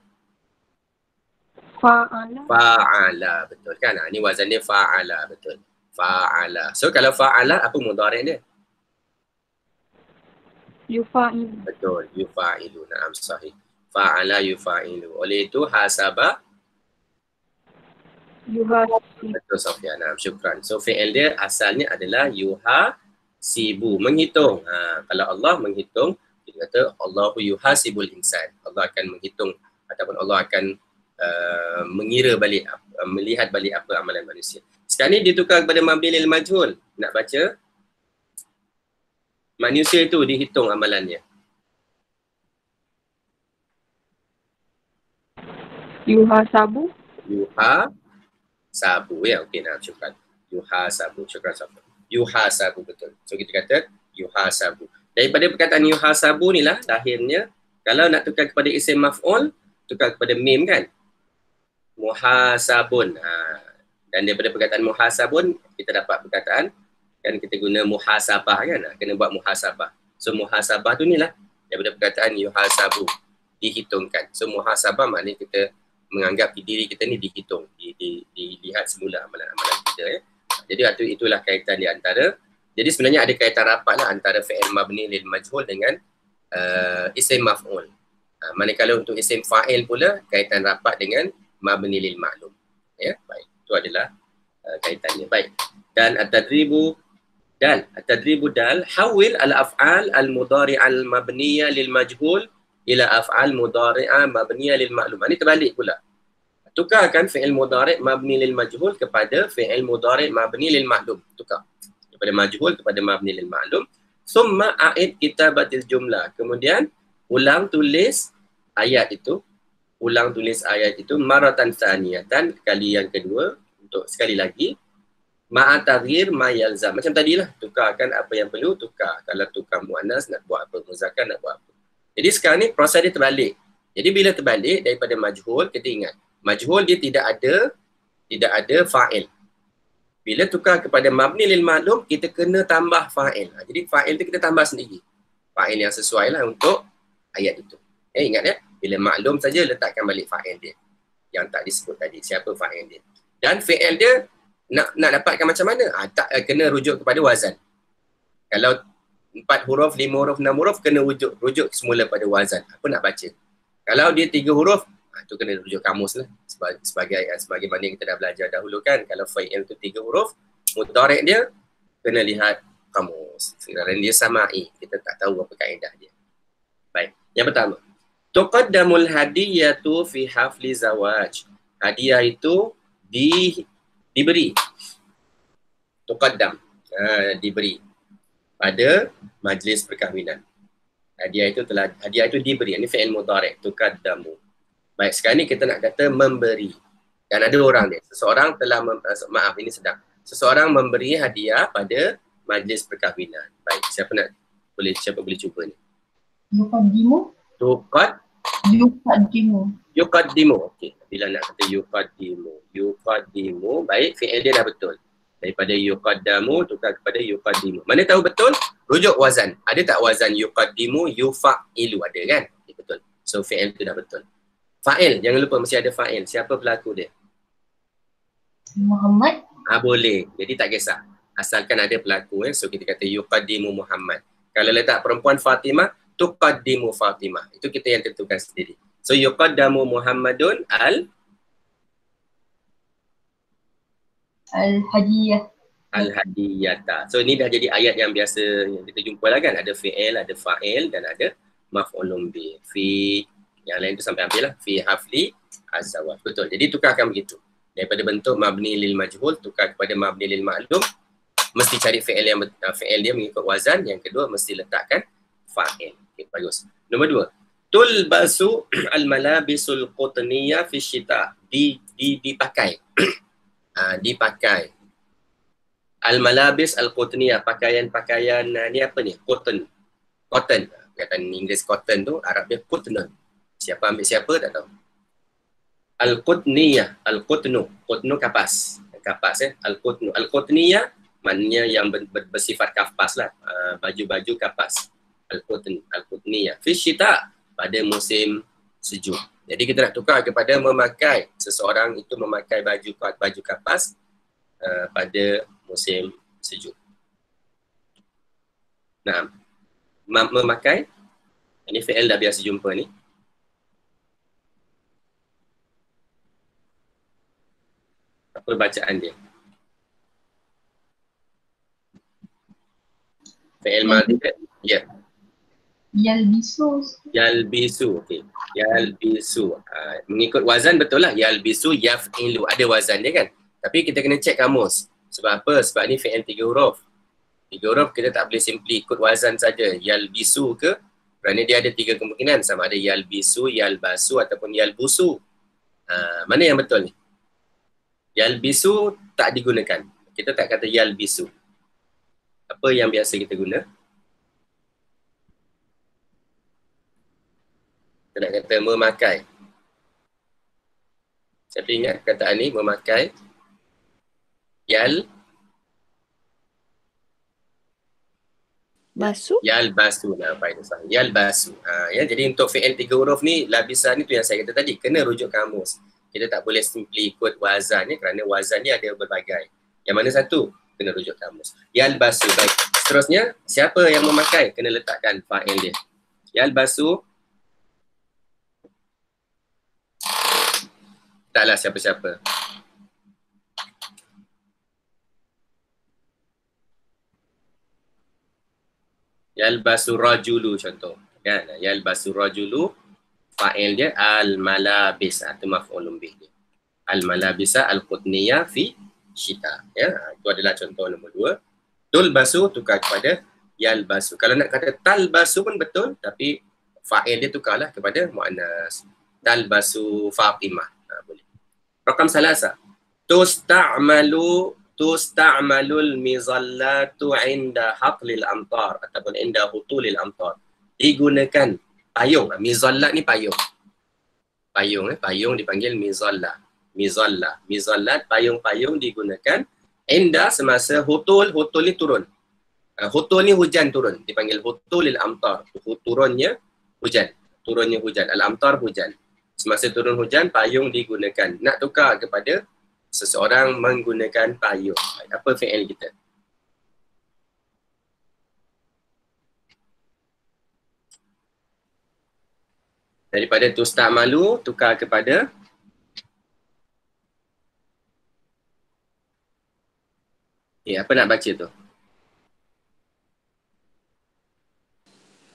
Fa'ala, betul kan? Ni wazan dia fa'ala, betul. Fa'ala. So kalau fa'ala, apa mudhari' dia? Yufa'ilu. Betul, yufa'ilu. Na'am sahih. Fa'ala yufa'ilu. Oleh itu hasaba Yuhasibu. betul Sofia. Na'am, syukran. So fi'il dia asalnya adalah yuhasibu, menghitung. Kalau Allah menghitung, kita kata Allahu yuhasibul insan. Allah akan menghitung ataupun Allah akan mengira balik, melihat balik apa amalan manusia. Sekarang ni ditukar kepada mabni lil majhul. Nak baca? Manusia itu dihitung amalannya. Yuhasabu. Yuhasabu ya. Okey, nah, syukran. Yuhasabu. Syukran Safa. Yuhasabu, betul. So kita kata yuhasabu. Daripada perkataan yuhasabu ni lah lahirnya, kalau nak tukar kepada isim maf'ul, tukar kepada mim kan? Muhasabun. Dan daripada perkataan muhasabun, kita dapat perkataan kan kita guna muhasabah kan, kena buat muhasabah. So muhasabah tu ni lah daripada perkataan yuhasabu, dihitungkan. So muhasabah maknanya kita menganggap diri kita ni dihitung, dilihat semula amalan-amalan kita ya. Jadi waktu itulah kaitan di antara, jadi sebenarnya ada kaitan rapat lah antara fi'il mabni lil majhul dengan isim maf'ul. Manakala untuk isim fa'il pula kaitan rapat dengan mabni lil ma'lum. Ya, baik. Itu adalah kaitannya. Baik. Dan at-tadribu dal hawil al-af'al al-mudhari' al-mabniya lil majhul ila af'al mudhari'ah mabniya lil ma'lum. Ini terbalik pula. Tukarkan fi'il mudhari' mabni lil majhul kepada fi'il mudhari' mabni lil ma'lum. Tukar. Daripada majhul kepada mabni lil ma'lum. Summa a'id kitabatil jumlah. Kemudian ulang tulis ayat itu. Ulang tulis ayat itu maratan tsaniyatan, kali yang kedua, untuk sekali lagi. Ma'atagir ma'yalzam. Macam tadilah, tukarkan apa yang perlu tukar. Kalau tukar muannas nak buat apa, muzakkar nak buat apa. Jadi sekarang ni proses dia terbalik. Jadi bila terbalik daripada majhul, kita ingat majhul dia tidak ada tidak ada fa'il. Bila tukar kepada mabni lil ma'lum, kita kena tambah fa'il. Jadi fa'il tu kita tambah sendiri. Fa'il yang sesuai lah untuk ayat itu. Ingat ya, bila maklum saja letakkan balik fa'il dia. Yang tak disebut tadi, siapa fa'il dia. Dan fi'il dia nak dapatkan macam mana? Tak kena rujuk kepada wazan. Kalau 4 huruf, 5 huruf, 6 huruf, kena rujuk semula pada wazan. Apa nak baca? Kalau dia 3 huruf, tu kena rujuk kamus lah. Sebagai mana yang kita dah belajar dahulu kan. Kalau fa'il tu 3 huruf, mudhari' dia kena lihat kamus. Sekarang dia sama'i. Kita tak tahu apa kaedah dia. Baik. Yang pertama. Tuqaddamul hadiyatu fi hafli zawaj. Hadiah itu diberi. Tuqaddam. Diberi. Pada majlis perkahwinan. Hadiah itu diberi. Ini fi'il mudhari'. Tuqaddamu. Baik, sekarang ni kita nak kata memberi. Dan ada orang dia. Seseorang telah, ini sedang. Seseorang memberi hadiah pada majlis perkahwinan. Baik, siapa boleh cuba ni? Yuqaddimu. Yuqaddimu. Okey. Bila nak kata yuqaddimu. Baik, fi'il dia dah betul. Daripada yuqaddamu tukar kepada yuqaddimu. Mana tahu betul? Rujuk wazan. Ada tak wazan yuqaddimu, yufa'ilu? Ada kan? Betul. So fi'il tu dah betul. Fa'il, jangan lupa mesti ada fa'il. Siapa pelaku dia? Muhammad. Boleh. Jadi tak kisah. Asalkan ada pelaku. So kita kata yuqaddimu Muhammad. Kalau letak perempuan Fatimah, tuqaddimu Fatimah. Itu kita yang tentukan sendiri. So yuqaddamu Muhammadun Al-hadiyah. Al-hadiyata. So ini dah jadi ayat yang biasa yang kita jumpa lah kan. Ada fi'il, ada fa'il dan ada maf'ulun bih. Yang lain tu sampai ambil lah. Fi hafli az-zawaj. Betul. Jadi tukarkan begitu. Daripada bentuk mabni lil majhul tukar kepada mabni lil ma'lum. Mesti cari fi'il dia mengikut wazan. Yang kedua mesti letakkan fa'il. Okay, bagus. Nombor 2. Tulbasu al-malabisul qutniyah fi syita. Dipakai. Dipakai. Al-malabis al-qutniyah. Pakaian ni apa ni? Cotton. Kata Inggeris cotton tu, Arab dia qutnun. Siapa ambil siapa tak tahu. Al-qutniyah, al-qutnu kapas. Al-qutnu. Al-qutniyah maknanya yang bersifat kapas lah. Baju-baju kapas. Al-qutniyah. Fi syita, pada musim sejuk. Jadi kita nak tukar kepada memakai. Seseorang itu memakai baju kapas pada musim sejuk. Nah, memakai. Ini fi'il dah biasa jumpa ni. Apa bacaan dia? Fi'il madhi. Ya. Yalbisu. Okey. Yalbisu. Mengikut wazan betul lah. Yalbisu yaf'ilu. Ada wazan dia kan? Tapi kita kena cek kamus. Sebab apa? Sebab ni fi'il 3 huruf. 3 huruf kita tak boleh simply ikut wazan saja. Yalbisu ke? Kerana dia ada 3 kemungkinan. Sama ada yalbisu, yalbasu ataupun yalbusu. Mana yang betul ni? Yalbisu tak digunakan. Kita tak kata yalbisu. Apa yang biasa kita guna? Kita nak kata memakai. Siapa ingat kataan ni? Memakai. Basu. Yalbasu. Yalbasu. Ya, jadi untuk fi'il 3 huruf ni, labisa ni tu yang saya kata tadi. Kena rujuk kamus. Kita tak boleh simply ikut wazan ni kerana wazan ni ada berbagai. Yang mana satu? Kena rujuk kamus. Yalbasu. Baik. Seterusnya, siapa yang memakai? Kena letakkan fa'il dia. Yalbasu. Taklah siapa-siapa. Yalbasu rajulu contoh. Kan? Yalbasu rajulu. Fa'il dia al-malabis. Itu maf'ulun bih dia. Al-malabisa al-qutniyah fi syita. Ya, itu adalah contoh nombor 2. Tulbasu tukar kepada yalbasu. Kalau nak kata talbasu pun betul, tapi fa'il dia tukarlah kepada mu'annas. Talbasu Fatimah. Boleh. Rakam salasa. Tusta'malul mizallatu inda haqlil amtar ataupun inda hutulil amtar. Digunakan payung. Mizallat ni payung. Payung dipanggil mizallah. mizallah. Mizallat, payung-payung digunakan inda semasa hutul ni turun. Hutul ni hujan turun, dipanggil hutulil amtar. Turunnya hujan, al-amtar hujan. Semasa turun hujan, payung digunakan. Nak tukar kepada seseorang menggunakan payung. Apa fi'il kita? Daripada tusta'malu, tukar kepada apa nak baca tu?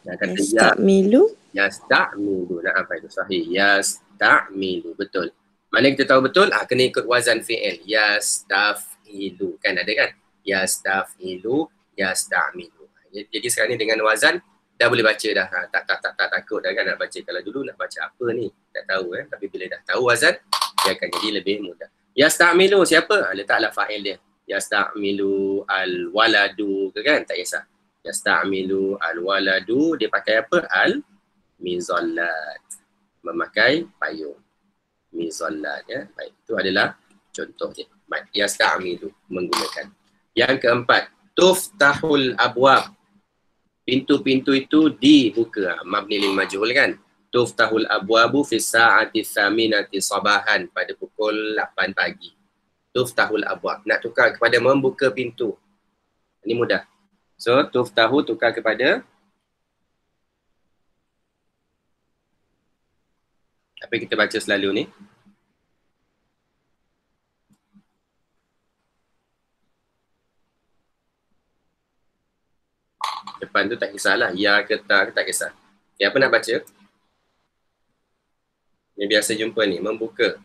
Nak kata Yasta'milu. Yasta'milu. Nak apa itu? Sahih. Yasta'milu. Betul. Mana kita tahu betul? Kena ikut wazan fi'il. Yastaf'ilu. Kan ada kan? Yastaf'ilu, yasta'milu. Jadi sekarang ni dengan wazan dah boleh baca dah. Tak takut dah kan nak baca. Kalau dulu nak baca apa ni? Tak tahu Tapi bila dah tahu wazan, dia akan jadi lebih mudah. Yasta'milu siapa? Letaklah fa'il dia. Yasta'milu al-waladu ke kan? Tak kisah. Yasta'milu al-waladu, dia pakai apa? Al-mizallat. Memakai payung. Mizallat Baik, itu adalah contoh dia. Baik, yasta'milu, menggunakan. Yang keempat, tuftahul abwab. Pintu-pintu itu dibuka. Mabni lil majhul kan? Tuftahul abwabu fi sa'ati tsaminati sabahan, pada pukul 8 pagi. Tuftahul abwab. Nak tukar kepada membuka pintu. Ini mudah. So, tuftahu tukar kepada apa yang kita baca selalu ni? Depan tu tak kisahlah. Ya ke tak kisah. Okay, apa nak baca? Ni biasa jumpa ni. Membuka.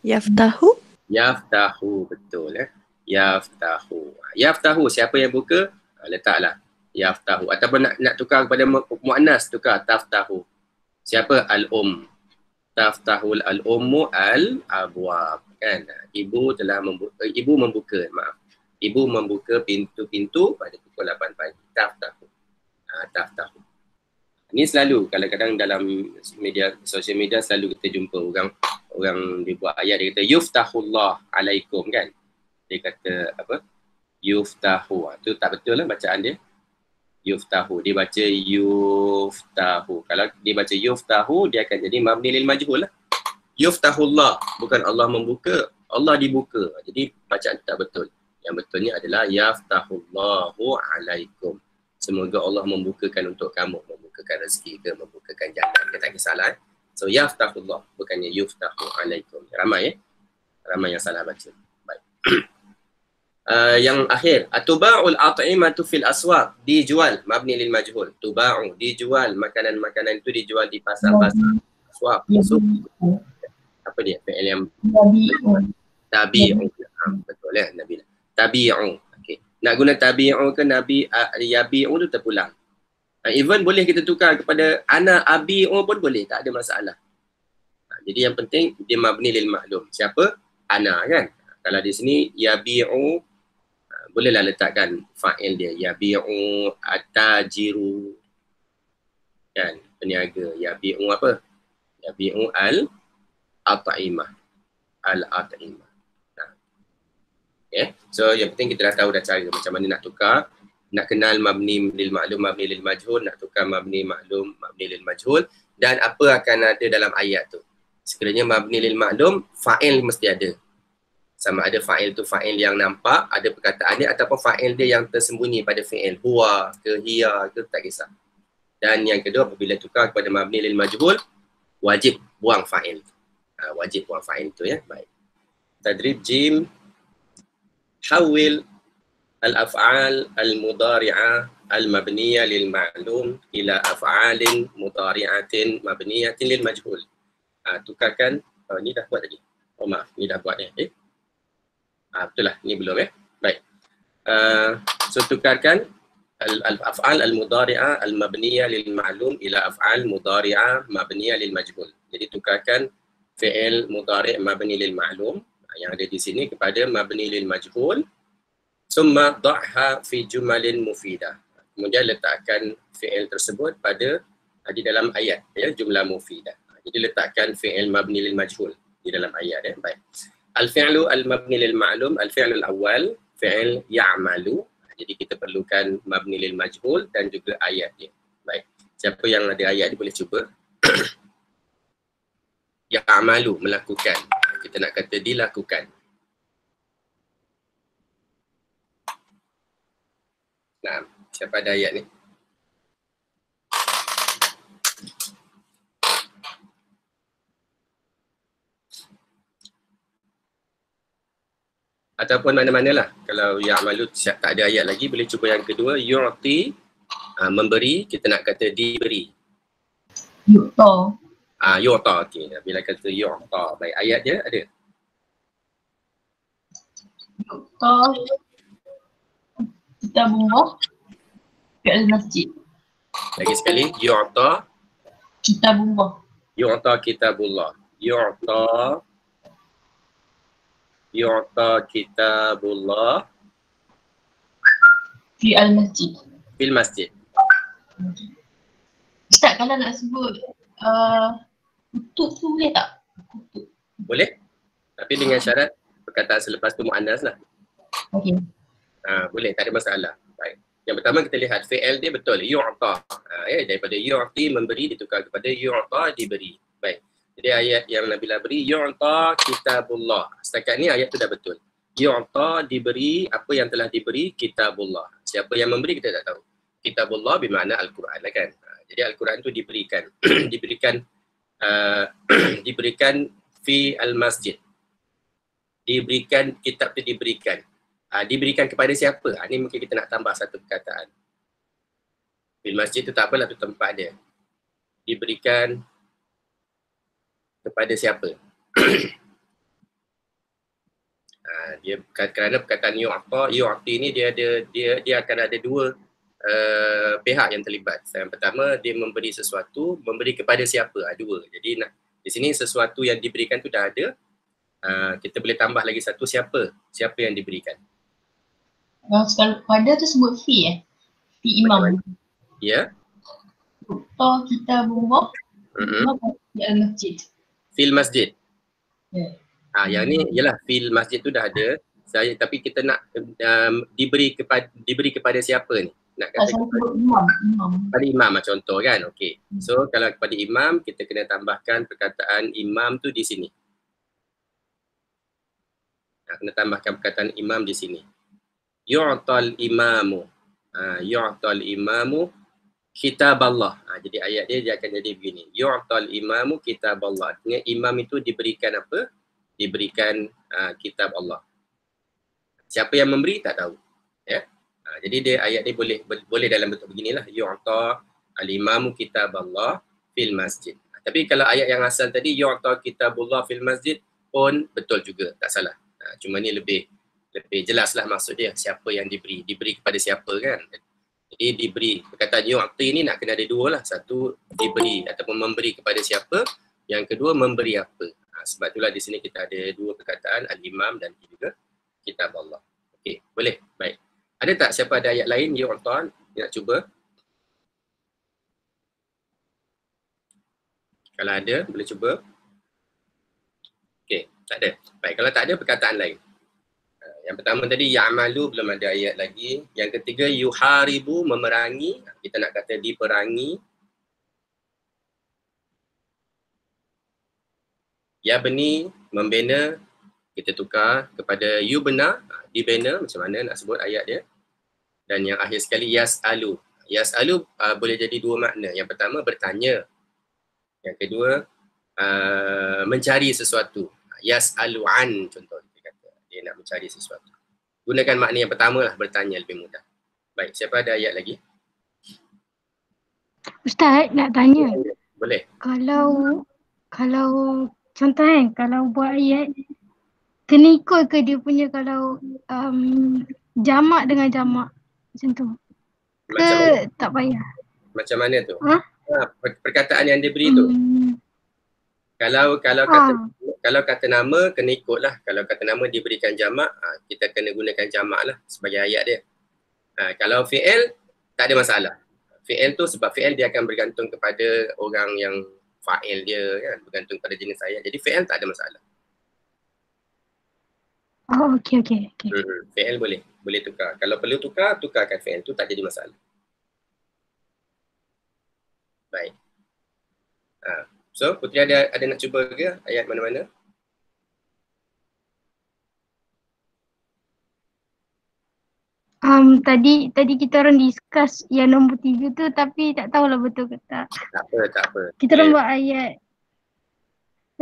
Yaftahu. Yaftahu. Betul Yaftahu. Yaftahu, siapa yang buka? Letaklah Yaftahu. Ataupun nak tukar kepada muannas, tukar Taftahu. Siapa? Al-um. Taftahul al-ummu al-abwab. Kan? Ibu membuka, maaf. Ibu membuka pintu-pintu pada pukul 8 pagi. Taftahu. Taftahu. Ini selalu, kadang-kadang dalam sosial media selalu kita jumpa orang dia buat ayat, dia kata yuftahullah alaikum kan? Dia kata apa? Yuftahu. Tu tak betul lah bacaan dia. Yuftahu. Dia baca yuftahu. Kalau dia baca yuftahu, dia akan jadi mabni lil majhul lah. Yuftahullah. Bukan Allah membuka, Allah dibuka. Jadi bacaan tu tak betul. Yang betulnya adalah yaftahullahu alaikum. Semoga Allah membukakan untuk kamu. Membukakan rezeki ke, membukakan jalan ke, tak kisahlah. So yaftahullah. Bukannya yuftahu alaikum. Ramai Ramai yang salah baca. Baik. Yang akhir, atuba'ul at'imatu fil aswaq, dijual, mabni lil majhul. Tuba'u, dijual, makanan-makanan itu dijual di pasar-pasar. Aswaq. So, apa dia? Fi'il yang tabi'u. Betul Nabila. Tabi'u. Okey. Nak guna tabi'u ke yabi'u tu terpulang. Even boleh kita tukar kepada ana abi'u pun boleh, tak ada masalah. Jadi yang penting dia mabni lil ma'lum. Siapa? Ana kan? Kalau di sini yabi'u, bolehlah letakkan fa'il dia. Yabi'u atajiru. Kan? Peniaga. Yabi'u apa? Yabi'u al-at'imah. Al-at'imah. Okay. So yang penting kita dah tahu dah cara macam mana nak tukar. Nak kenal mabni lil ma'lum, mabni lil majhul. Nak tukar mabni ma'lum, mabni lil majhul. Dan apa akan ada dalam ayat tu. Sekiranya mabni lil ma'lum, fa'il mesti ada. Sama ada fa'il tu fa'il yang nampak, ada perkataan dia, ataupun fa'il dia yang tersembunyi pada fi'il. Huwa ke hiya ke, tak kisah. Dan yang kedua, apabila tukar kepada mabni lil majhul, wajib buang fa'il. Wajib buang fa'il tu Baik. Tadrib jim. Hawil al-af'al al-mudari'ah al-mabniyah lil ma'lum ila af'alin mudari'atin mabniyatin lil majhul. Tukarkan, ni dah buat tadi. Oh maaf, ni dah buat betul lah, ni belum Baik. So tukarkan al-af'al al-mudari'ah al-mabniyah lil ma'lum ila af'al mudari'ah mabniyah lil majhul. Jadi tukarkan fi'il mudari' mabni lil ma'lum yang ada di sini kepada mabni lil majhul. Summa dha'ha fi jumalin mufidah. Kemudian letakkan fi'il tersebut pada di dalam ayat jumlah mufidah. Jadi letakkan fi'il mabni lil majhul di dalam ayat dia. Baik. Al-fi'lu al-mabni lil ma'lum, al-fi'lu al-awwal fi'il ya'malu. Jadi kita perlukan mabni lil majhul dan juga ayat dia. Baik. Siapa yang ada ayat dia boleh cuba. Ya'malu, melakukan. Kita nak kata dilakukan. Nah, siapa ada ayat ni? Ataupun mana-manalah. Kalau ya'malu tak ada ayat lagi, boleh cuba yang kedua. Yu'ti, memberi, kita nak kata diberi. Yu'ta. Yu'ta, okey. Bila kata yu'ta, baik, ayat dia ada. Yu'ta. Kitabullah. Fi'il masjid. Lagi sekali, yu'ta, Kitabullah. yu'ta kitabullah. Yu'ta kitabullah Fi'il masjid. fil masjid. Ustaz, kalau nak sebut kutub tu boleh tak? Kutub. Boleh? Tapi dengan syarat perkataan selepas tu mu'annas lah. Okey. Boleh, tak ada masalah. Baik. Yang pertama kita lihat fi'il dia betul, yu'ta. Daripada yu'ti memberi ditukar kepada yu'ta diberi. Baik. Jadi ayat yang Nabila beri, yu'ta kitabullah. Setakat ni ayat tu dah betul. Yu'ta diberi apa yang telah diberi kitabullah. Siapa yang memberi kita tak tahu. Kitabullah bermakna Al-Quran lah kan. Jadi Al-Quran tu diberikan. diberikan fi al-masjid. Diberikan, kitab tu diberikan. Diberikan kepada siapa? Ni mungkin kita nak tambah satu perkataan. Fil masjid tu tak apalah, tu tempat dia. Diberikan kepada siapa? Dia kerana perkataan yu'ti ni dia akan ada dua pihak yang terlibat. Yang pertama dia memberi sesuatu, memberi kepada siapa? Dua. Jadi di sini sesuatu yang diberikan tu dah ada. Kita boleh tambah lagi satu, siapa yang diberikan. Kalau pada tu sebut fi fi imam. Ya. Yu'ta kitabullah. Fi'il masjid. Fil masjid. Ya. Yang ni ialah fil masjid tu dah ada. Tapi kita nak diberi kepada siapa ni? Nak kata Sebut imam. kepada imam contoh kan. Okey. So kalau kepada imam kita kena tambahkan perkataan imam tu di sini. Kena tambahkan perkataan imam di sini. Yu'tal imamu. Yu'tal imamu kitaballah. Jadi ayat dia akan jadi begini. Yu'tal imamu kitaballah. Artinya imam itu diberikan apa? Diberikan kitab Allah. Siapa yang memberi tak tahu. Ya. Jadi ayat dia boleh dalam bentuk beginilah. Yu'ta al-imamu kitaballah fil masjid. Tapi kalau ayat yang asal tadi yu'ta kitabullah fil masjid pun betul juga, tak salah. Cuma ni lebih jelaslah maksud dia, siapa yang diberi kepada siapa kan. Jadi diberi, perkataan yu'ti ni nak kena ada dua lah. Satu diberi ataupun memberi kepada siapa, yang kedua memberi apa. Sebab itulah di sini kita ada dua perkataan, al-imam dan juga kitab Allah. Okey, boleh? Baik. Ada tak siapa ada ayat lain yu'ta nak cuba? Kalau ada boleh cuba. Okey, tak ada. Baik, kalau tak ada perkataan lain. Yang pertama tadi ya'malu, belum ada ayat lagi. Yang ketiga yuharibu, memerangi. Kita nak kata diperangi. Yabni, membina. Kita tukar kepada yubna, dibina. Macam mana nak sebut ayat dia. Dan yang akhir sekali yas'alu. Yas'alu boleh jadi dua makna. Yang pertama bertanya. Yang kedua mencari sesuatu. Yas'alu an contoh kita kata. Dia nak mencari sesuatu. Gunakan makna yang pertama lah, bertanya lebih mudah. Baik, siapa ada ayat lagi? Ustaz nak tanya. Boleh. Kalau contoh kan, kalau buat ayat kena ikut ke dia punya kalau jamak dengan jamak macam tu? Ke tak payah? Macam mana tu? Ha? Perkataan yang dia beri tu. Kalau kata nama kena ikutlah. Kalau kata nama diberikan jamak, kita kena gunakan jamak lah sebagai ayat dia. Kalau fi'il tak ada masalah. Fi'il tu sebab fi'il dia akan bergantung kepada orang yang fa'il dia kan, bergantung pada jenis ayat. Jadi fi'il tak ada masalah. Oh, okey. Fi'il boleh tukar. Kalau perlu tukar, tukarkan fi'il tu, tak jadi masalah. Baik. So, Putri ada nak cuba ke ayat mana-mana? Tadi kita orang discuss yang nombor 3 tu tapi tak tahulah betul ke tak. Tak apa. Kita orang buat ayat.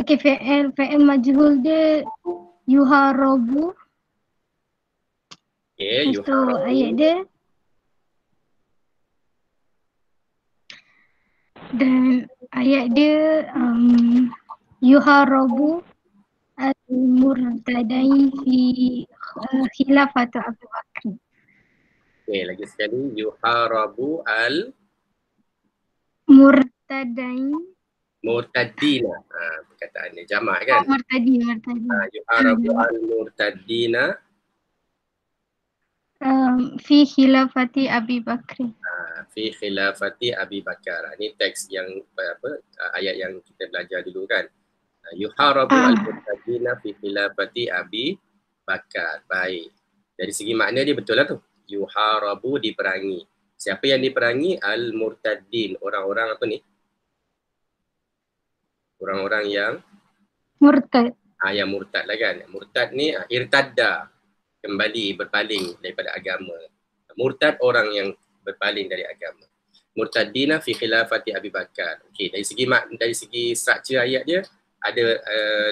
Okey, fi'il majhul dia yuharabu. Okay, Lepas tu ayat dia dan ayat dia yuharabu al-murtadain fi khilafat Abu Bakr. Okay, lagi sekali. Yuharabu al-murtadina. Perkataan ni jamak kan? Murtadi. Yuharabu al-murtadina Fi khilafati Abi Bakr. fi khilafati Abi Bakar. Ini teks yang ayat yang kita belajar dulu kan. Yuharabu al-murtadina fi khilafati Abi Bakar. Baik. Dari segi makna dia betul lah tu. Yuharabu, diperangi. Siapa yang diperangi? Al-murtadin. Orang-orang apa ni? Orang-orang yang Murtad. yang murtad lah kan. Murtad ni irtadda. Kembali, berpaling daripada agama. Murtad orang yang berpaling dari agama. Murtadina fi khilafati Abi Bakar. Okey, dari segi struktur ayat dia ada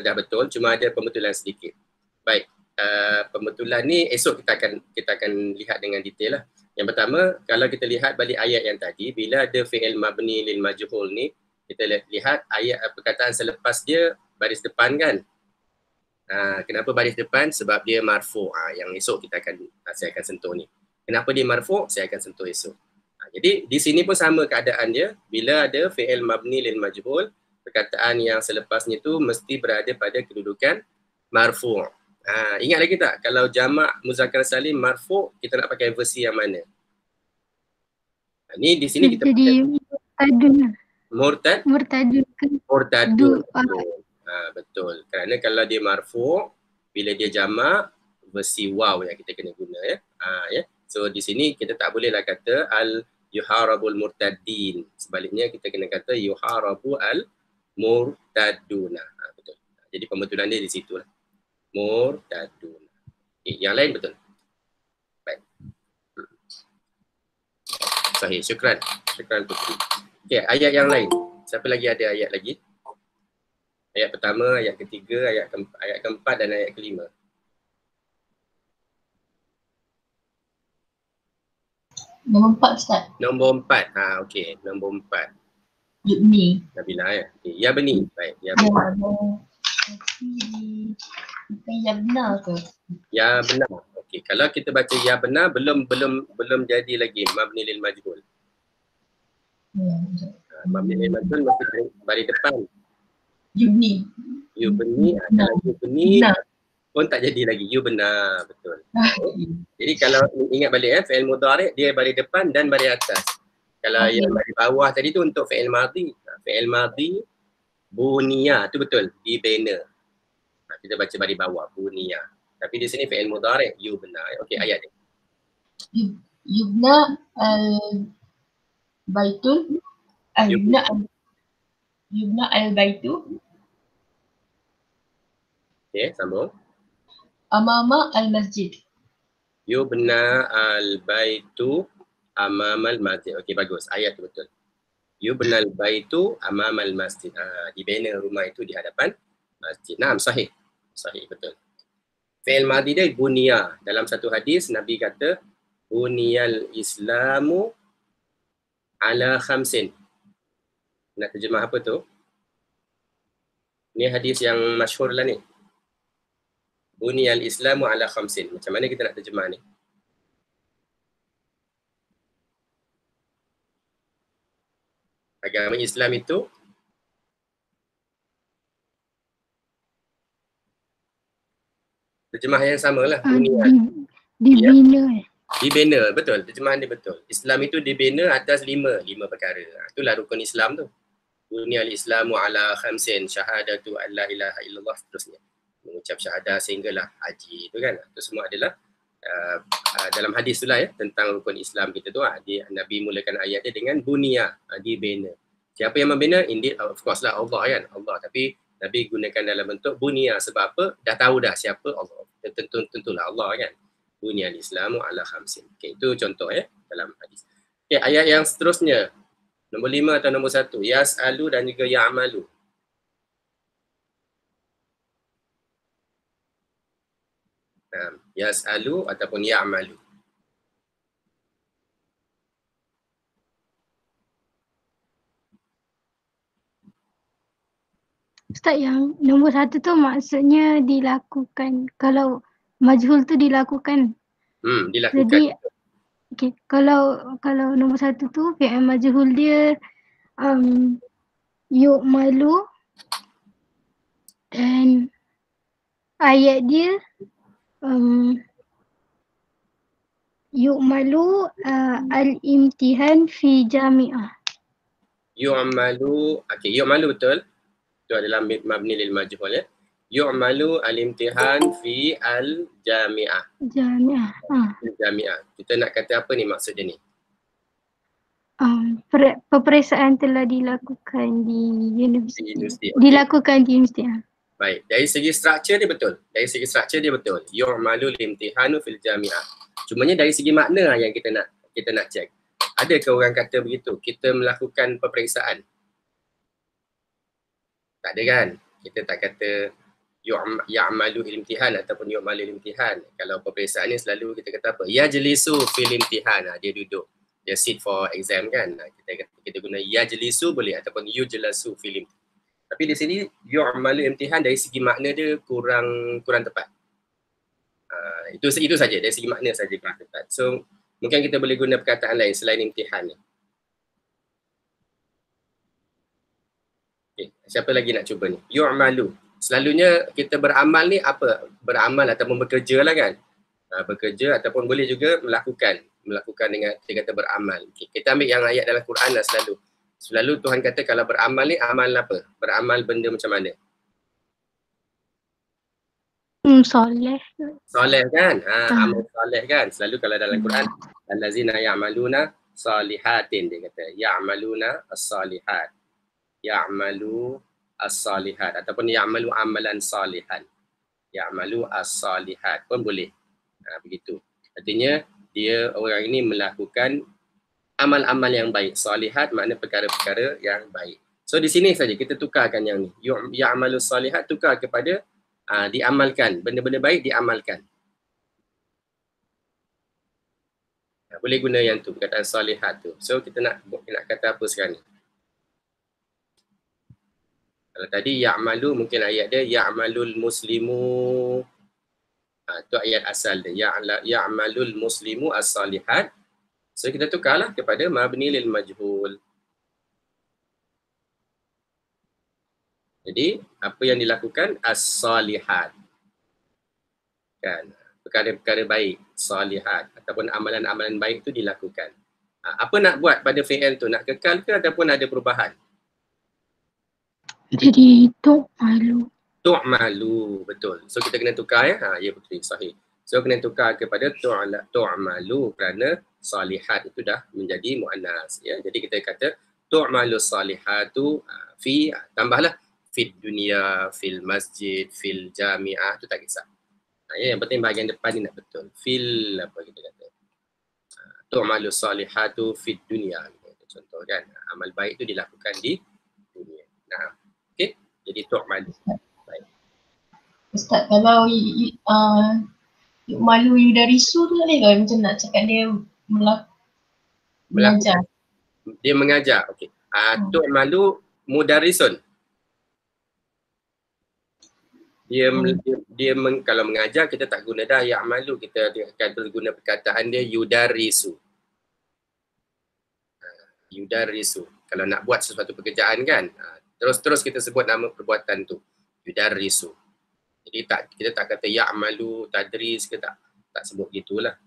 dah betul, cuma ada pembetulan sedikit. Baik, pembetulan ni esok kita akan lihat dengan detail lah. Yang pertama, kalau kita lihat balik ayat yang tadi, bila ada fi'il mabni lil majhul ni, kita lihat ayat perkataan selepas dia baris depan kan. Kenapa baris depan? Sebab dia marfu'. Yang esok saya akan sentuh ni. Kenapa dia marfu'? Saya akan sentuh esok. Jadi di sini pun sama keadaan dia. Bila ada fi'il mabni lil majhul, perkataan yang selepasnya tu mesti berada pada kedudukan marfu'. Ingat lagi tak? Kalau jamak muzakkar salim marfu', kita nak pakai versi yang mana? Ni di sini kita jadi murtadun. Murtadun. Betul. Kerana kalau dia marfu', bila dia jamak, versi waw yang kita kena guna ya. So di sini kita tak bolehlah kata al-yuharabul murtadin. Sebaliknya kita kena kata yuharabu al-murtaduna. Betul. Jadi pembetulan dia di situ lah. Murtaduna. Okay, yang lain betul. Baik. Sahih. Syukran Putri. Okay, ayat yang lain. Siapa lagi ada ayat lagi? Ayat pertama, ayat ketiga, ayat keempat dan ayat kelima. Nombor 4 Ustaz. Nombor 4. Okey, nombor 4. Yubni. Nabila ya. Okay. Ya benih. Baik, ya Ya, benih. bukan ya benar ke? Ya benar. Okey, kalau kita baca ya benar belum jadi lagi mabni lil majhul. Mabni lil majhul mesti baris depan. Yubni. Yubni, kalau yubni pun tak jadi lagi. You benar, betul. Jadi kalau ingat balik fi'il mudhari' dia baris depan dan baris atas. Kalau yang baris bawah tadi tu untuk fi'il madhi. Fi'il madhi buniya, tu betul, dibina. Kita baca baris bawah, buniya. Tapi di sini fi'il mudhari' you benar. Okey, ayat ni. Yubna al-baitul Yubna al-baitu. Okey, sambung. Amama al-masjid. Yubna al-baitu amamal masjid. Okey, bagus. Ayat tu betul. Yubna al-baitu amamal masjid. Dibina rumah itu di hadapan masjid. Naam, sahih. Sahih, betul. Fi'il madhi dia bunia. Dalam satu hadis, Nabi kata, buniyal islamu ala khamsin. Nak terjemah apa tu? Ni hadis yang masyhur lah ni. Buniyal islamu ala khamsin. Macam mana kita nak terjemah ni? Agama Islam itu terjemah yang samalah. Dibina. Dibina, betul. Terjemahan dia betul. Islam itu dibina atas lima perkara. Itulah rukun Islam tu. Buniyal islamu ala khamsin, syahadatu an la ilaha illallah, seterusnya. mengucap syahadah sehinggalah haji tu kan. Itu semua adalah dalam hadis tu lah ya, tentang rukun Islam kita tu. Nabi mulakan ayat dia dengan bunia, dibina. Siapa yang membina? Indeed, of course lah Allah kan, Allah. Tapi Nabi gunakan dalam bentuk bunia sebab apa? Dah tahu dah siapa Allah. Tentulah Allah kan. Bunia al-Islamu ala khamsin. Okay, itu contoh ya dalam hadis. Okay, ayat yang seterusnya. Nombor 5 atau nombor 1. Yas'alu dan juga ya'malu. Yas'alu ataupun ya'malu. Ustaz, yang nombor 1 tu maksudnya dilakukan. Kalau majhul tu dilakukan. Dilakukan. Jadi okay, kalau nombor 1 tu fi'il majhul dia yu'malu dan ayat dia yu'malu al-imtihan fi jami'ah. Yu'malu, okey, yu'malu betul. Itu adalah mabni lil majhul ya. Yu'malu al-imtihan fi al-jami'ah. Jami'ah. Jami'ah. Kita nak kata apa ni maksud dia ni? Peperiksaan telah dilakukan di universiti. Okay. Dilakukan di universiti. Baik, dari segi struktur dia betul. Dari segi struktur dia betul. Yu'malu al-imtihanu fil jami'ah. Cumanya dari segi makna yang kita nak check. Adakah orang kata begitu? Kita melakukan peperiksaan. Tak ada kan? Kita tak kata ya'malu imtihan ataupun yu'malu imtihan. Kalau peperiksaan ni selalu kita kata apa? Yajlisu fil imtihan. Dia duduk. Dia sit for exam kan. Kita guna yajlisu boleh ataupun yujlasu fil imtihan. Tapi di sini yu'malu imtihan dari segi makna dia kurang tepat. Itu saja, dari segi makna saja kurang tepat. So mungkin kita boleh guna perkataan lain selain imtihan ni. Okay, siapa lagi nak cuba ni? Yu'malu. Selalunya kita beramal ni apa? Beramal ataupun bekerja lah kan? Bekerja ataupun boleh juga melakukan dengan kita kata beramal. Okay, kita ambil yang ayat dalam Quran lah selalu. Selalu Tuhan kata kalau beramal ni amal apa? Beramal benda macam mana? Soleh. Soleh kan? Amal soleh kan? Selalu kalau dalam Quran allazina ya'maluna salihatin, dia kata ya'maluna as-salihat. Ya'malu as-salihat ataupun ya'malu amalan salihan. Ya'malu as-salihat pun boleh. Begitu. Artinya dia orang ini melakukan amal-amal yang baik. Salihat makna perkara-perkara yang baik. So di sini saja kita tukarkan yang ni. Ya'malu salihat tukar kepada diamalkan. Benda-benda baik diamalkan. Boleh guna yang tu, perkataan salihat tu. So kita nak kata apa sekarang ni? Kalau tadi ya'malu mungkin ayat dia ya'malul muslimu. Itu ayat asal dia. Ya'malul muslimu as-salihat. So kita tukarlah kepada mabni lil majhul. Jadi apa yang dilakukan as-salihat. Kan? Perkara-perkara baik, salihat ataupun amalan-amalan baik itu dilakukan. Apa nak buat pada fi'il tu? Nak kekal ke ataupun ada perubahan? Jadi tu'malu. Tu'malu, betul. So kita kena tukar ya. Ya betul, sahih. So kena tukar kepada tu'malu kerana salihat itu dah menjadi muannas ya. Jadi kita kata tu'malu salihatu fi, tambahlah fid dunia, fil masjid, fil jami'ah, tu tak kisah. Ya, yang penting bahagian depan ni nak betul. Fil apa kita kata. Tu'malu salihatu fid dunia. Contoh kan, amal baik itu dilakukan di dunia. Nah, okey. Jadi tu'malu. Baik. Ustaz, kalau malu yudarisu tu boleh ke? Macam nak cakap dia mengajar. Dia mengajar, okey. Tu'malu mudarisun. Kalau mengajar kita tak guna dah ya'malu, kita akan guna perkataan dia yudarisu. Yudarisu. Kalau nak buat sesuatu pekerjaan kan, terus kita sebut nama perbuatan tu. Yudarisu. Jadi kita tak kata ya'malu tadris, kita tak sebut gitulah.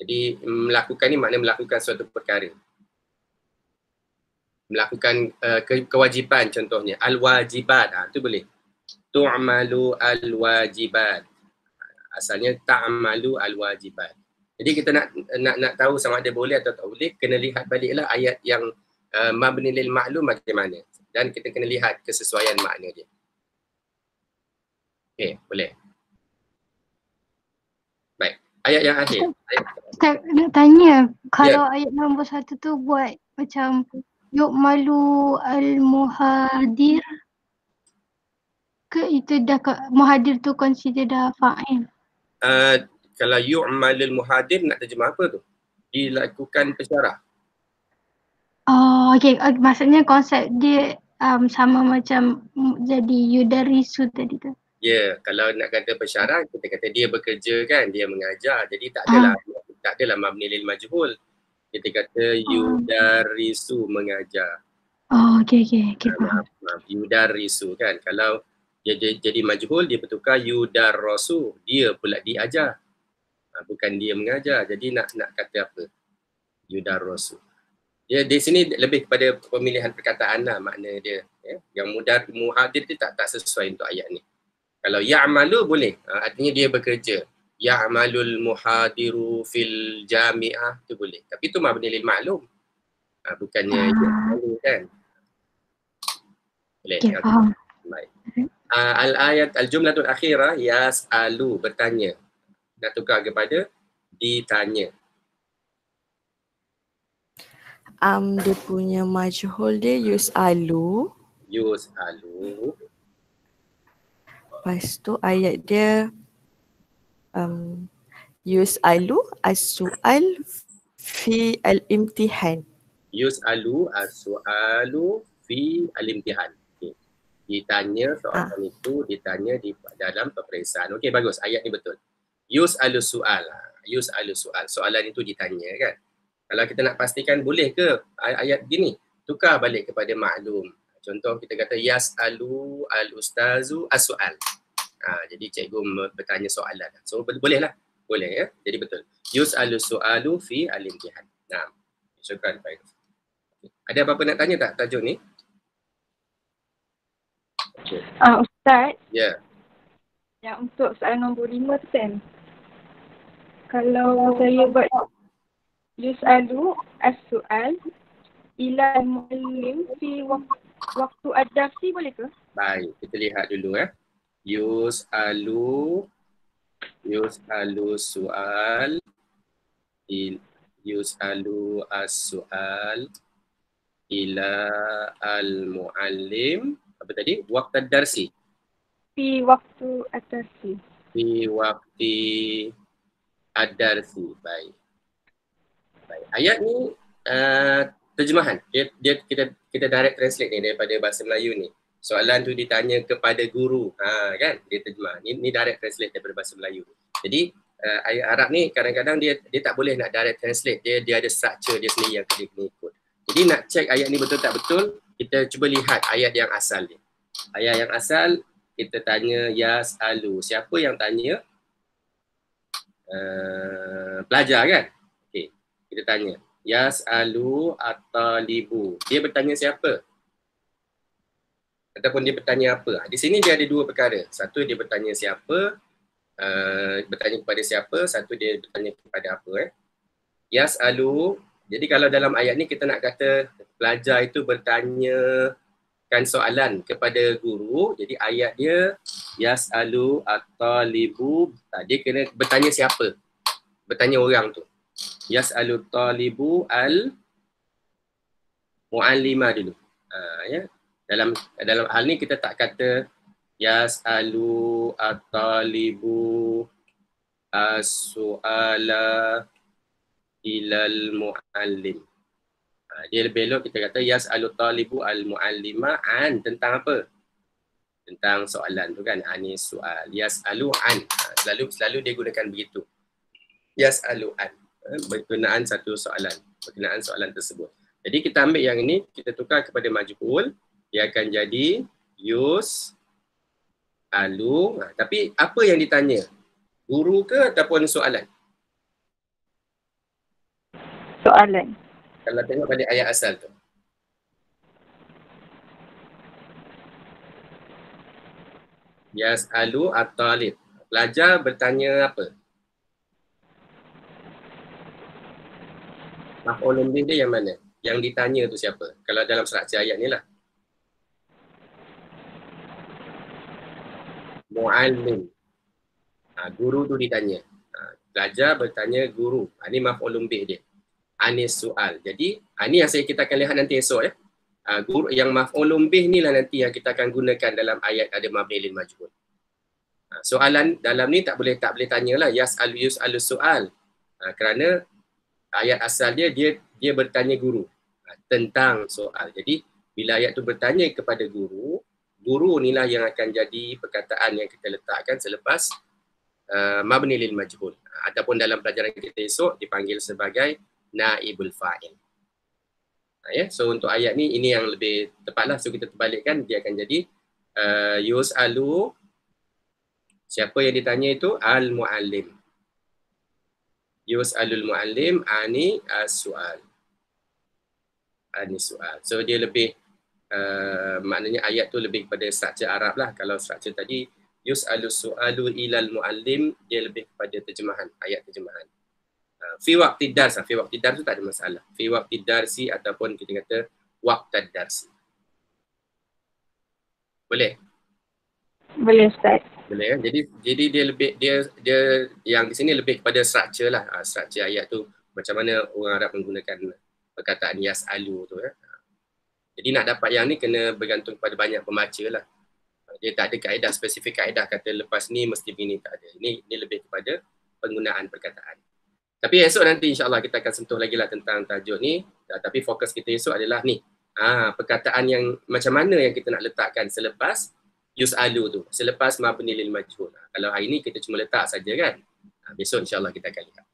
Jadi melakukan ni makna melakukan suatu perkara. Melakukan kewajipan contohnya al-wajibat, tu boleh. tu'malu al-wajibat. Asalnya ta'malu al-wajibat. Jadi kita nak tahu sama ada boleh atau tak boleh, kena lihat baliklah ayat yang mabni lil ma'lum macam mana. Dan kita kena lihat kesesuaian makna dia. Okey, boleh. Baik, ayat yang akhir. Ustaz nak tanya, kalau ayat nombor 1 tu buat macam yu'malu al-muhadir ke itu dah muhadir tu consider dah fa'il? Kalau yu'malul muhadir nak terjemah apa tu? Dilakukan pesyarah. Oh, okay. Maksudnya konsep dia sama macam jadi yudarisu tadi tu. Ya, kalau nak kata pesyarah, kita kata dia bekerja kan, dia mengajar. Jadi tak adalah mabni lil majhul. Kita kata yudarisu, mengajar. Oh, okay, faham. Yudarisu kan. Kalau dia jadi majhul, dia bertukar yudarrasu, dia pula diajar. Bukan dia mengajar. Jadi nak kata apa? Yudarrasu. Dia di sini lebih kepada pemilihan perkataan lah makna dia. Ya. Yang muhadir tu tak sesuai untuk ayat ni. Kalau ya'malu boleh, artinya dia bekerja. Ya'malul muhadiru fil jami'ah tu boleh. Tapi tu mabni lil ma'lum. Bukannya ya'malu kan. Boleh. Okay, faham. Baik. Al-ayat al-jumlatul akhirah yas'alu, bertanya. Nak tukar kepada ditanya. Dia punya majhul dia yus'alu. Yus'alu. Lepas tu ayat dia yus'alu as-su'al fi al-imtihan. Yus'alu as-su'alu fi al-imtihan. Okay. Ditanya soalan itu, ditanya di dalam peperiksaan. Okey, bagus. Ayat ni betul. Yus'alu su'al. Yus'alu su'al. Soalan itu ditanya kan. Kalau kita nak pastikan boleh ke ayat gini, tukar balik kepada maklum. Contoh kita kata yas'alu al-ustazu as-su'al. Jadi cikgu bertanya soalan. So boleh lah. Boleh ya. Jadi betul. Yus'alu su'alu fi al-imtihan. Nah, syukran baik. Ada apa-apa nak tanya tak tajuk ni? Okay. Ustaz. Ya. Yang untuk soalan nombor 5 tu kan. Kalau saya buat yus'alu as-su'al ila al-muallim fi waktu ad-darsi boleh ke? Baik, kita lihat dulu ya. Yus'alu su'al yus'alu as-su'al ila al-muallim apa tadi? Waktu darsi. Fi waktu ad-darsi. Fi waktu ad-darsi. Baik. Ayat ni terjemahan. Kita direct translate ni daripada bahasa Melayu ni. Soalan tu ditanya kepada guru. Kan? Dia terjemah. Ni direct translate daripada bahasa Melayu. Jadi ayat Arab ni kadang-kadang dia tak boleh nak direct translate. Dia ada structure dia sendiri yang dia kena ikut. Jadi nak check ayat ni betul tak betul, kita cuba lihat ayat yang asal dia. Ayat yang asal kita tanya yas'alu. Siapa yang tanya? Pelajar kan? Okey. Kita tanya yas'alu at-talibu. Dia bertanya siapa? Ataupun dia bertanya apa? Di sini dia ada dua perkara. Satu dia bertanya siapa, bertanya kepada siapa. Satu dia bertanya kepada apa. Yas'alu. Jadi kalau dalam ayat ni kita nak kata pelajar itu bertanyakan soalan kepada guru. Jadi ayat dia yas'alu at-talibu. Dia kena bertanya siapa? Bertanya orang tu. Yas'alu at-talibu al-mu'allima dulu. Ya. Dalam hal ni kita tak kata yas'alu at-talibu as-su'ala ilal mu'allim. Dia lebih elok kita kata yas'alu at-talibu al-mu'allima an, tentang apa? Tentang soalan tu kan, anis soal. Yas'alu an. Selalu dia gunakan begitu. Yas'alu an. Berkenaan satu soalan. Berkenaan soalan tersebut. Jadi kita ambil yang ini, kita tukar kepada majhul. Dia akan jadi yus'alu. Tapi apa yang ditanya? Guru ke ataupun soalan? Soalan. Kalau tengok pada ayat asal tu. Yas'alu at-talib. Pelajar bertanya apa? Maf'ulun bih dia yang mana? Yang ditanya tu siapa? Kalau dalam struktur ayat ni lah. Mu'allim. Guru tu ditanya. Pelajar bertanya guru. Ini maf'ulun bih dia. Anis soal. Jadi, ini yang kita akan lihat nanti esok ya. Guru yang maf'ulun bih ni lah nanti yang kita akan gunakan dalam ayat ada mabni lil majhul. Soalan dalam ni tak boleh tanyalah yus'alu soal. Kerana ayat asal dia bertanya guru tentang soal. Jadi bila ayat tu bertanya kepada guru, guru inilah yang akan jadi perkataan yang kita letakkan selepas mabni lil majhul. Ataupun dalam pelajaran kita esok dipanggil sebagai naibul fa'il. Ya, so untuk ayat ni ini yang lebih tepatlah. So kita terbalikkan, dia akan jadi yus'alu, siapa yang ditanya itu al-mu'allim. Yus'alul mu'allim ani as-su'al. Ani su'al. So dia lebih maknanya ayat tu lebih kepada struktur Arab lah. Kalau struktur tadi yus'alu su'alu ilal mu'allim, dia lebih kepada terjemahan, ayat terjemahan. Fi waqtid dars, fi waqtid dars tu tak ada masalah. Fi waqtid darsi ataupun kita kata waqtad darsi. Boleh? Boleh Ustaz. Boleh kan? Jadi dia lebih dia yang di sini lebih kepada struktur lah. Struktur ayat tu macam mana orang Arab menggunakan perkataan yas'alu tu ya. Jadi nak dapat yang ni kena bergantung pada banyak pembaca lah. Dia tak ada kaedah, spesifik kaedah kata lepas ni mesti begini, tak ada. Ini lebih kepada penggunaan perkataan. Tapi esok nanti insyaAllah kita akan sentuh lagi lah tentang tajuk ni. Tapi fokus kita esok adalah ni. Perkataan yang macam mana yang kita nak letakkan selepas yus'alu tu. Selepas mabni lil majhul. Kalau hari ni kita cuma letak saja kan. Besok insyaAllah kita akan lihat.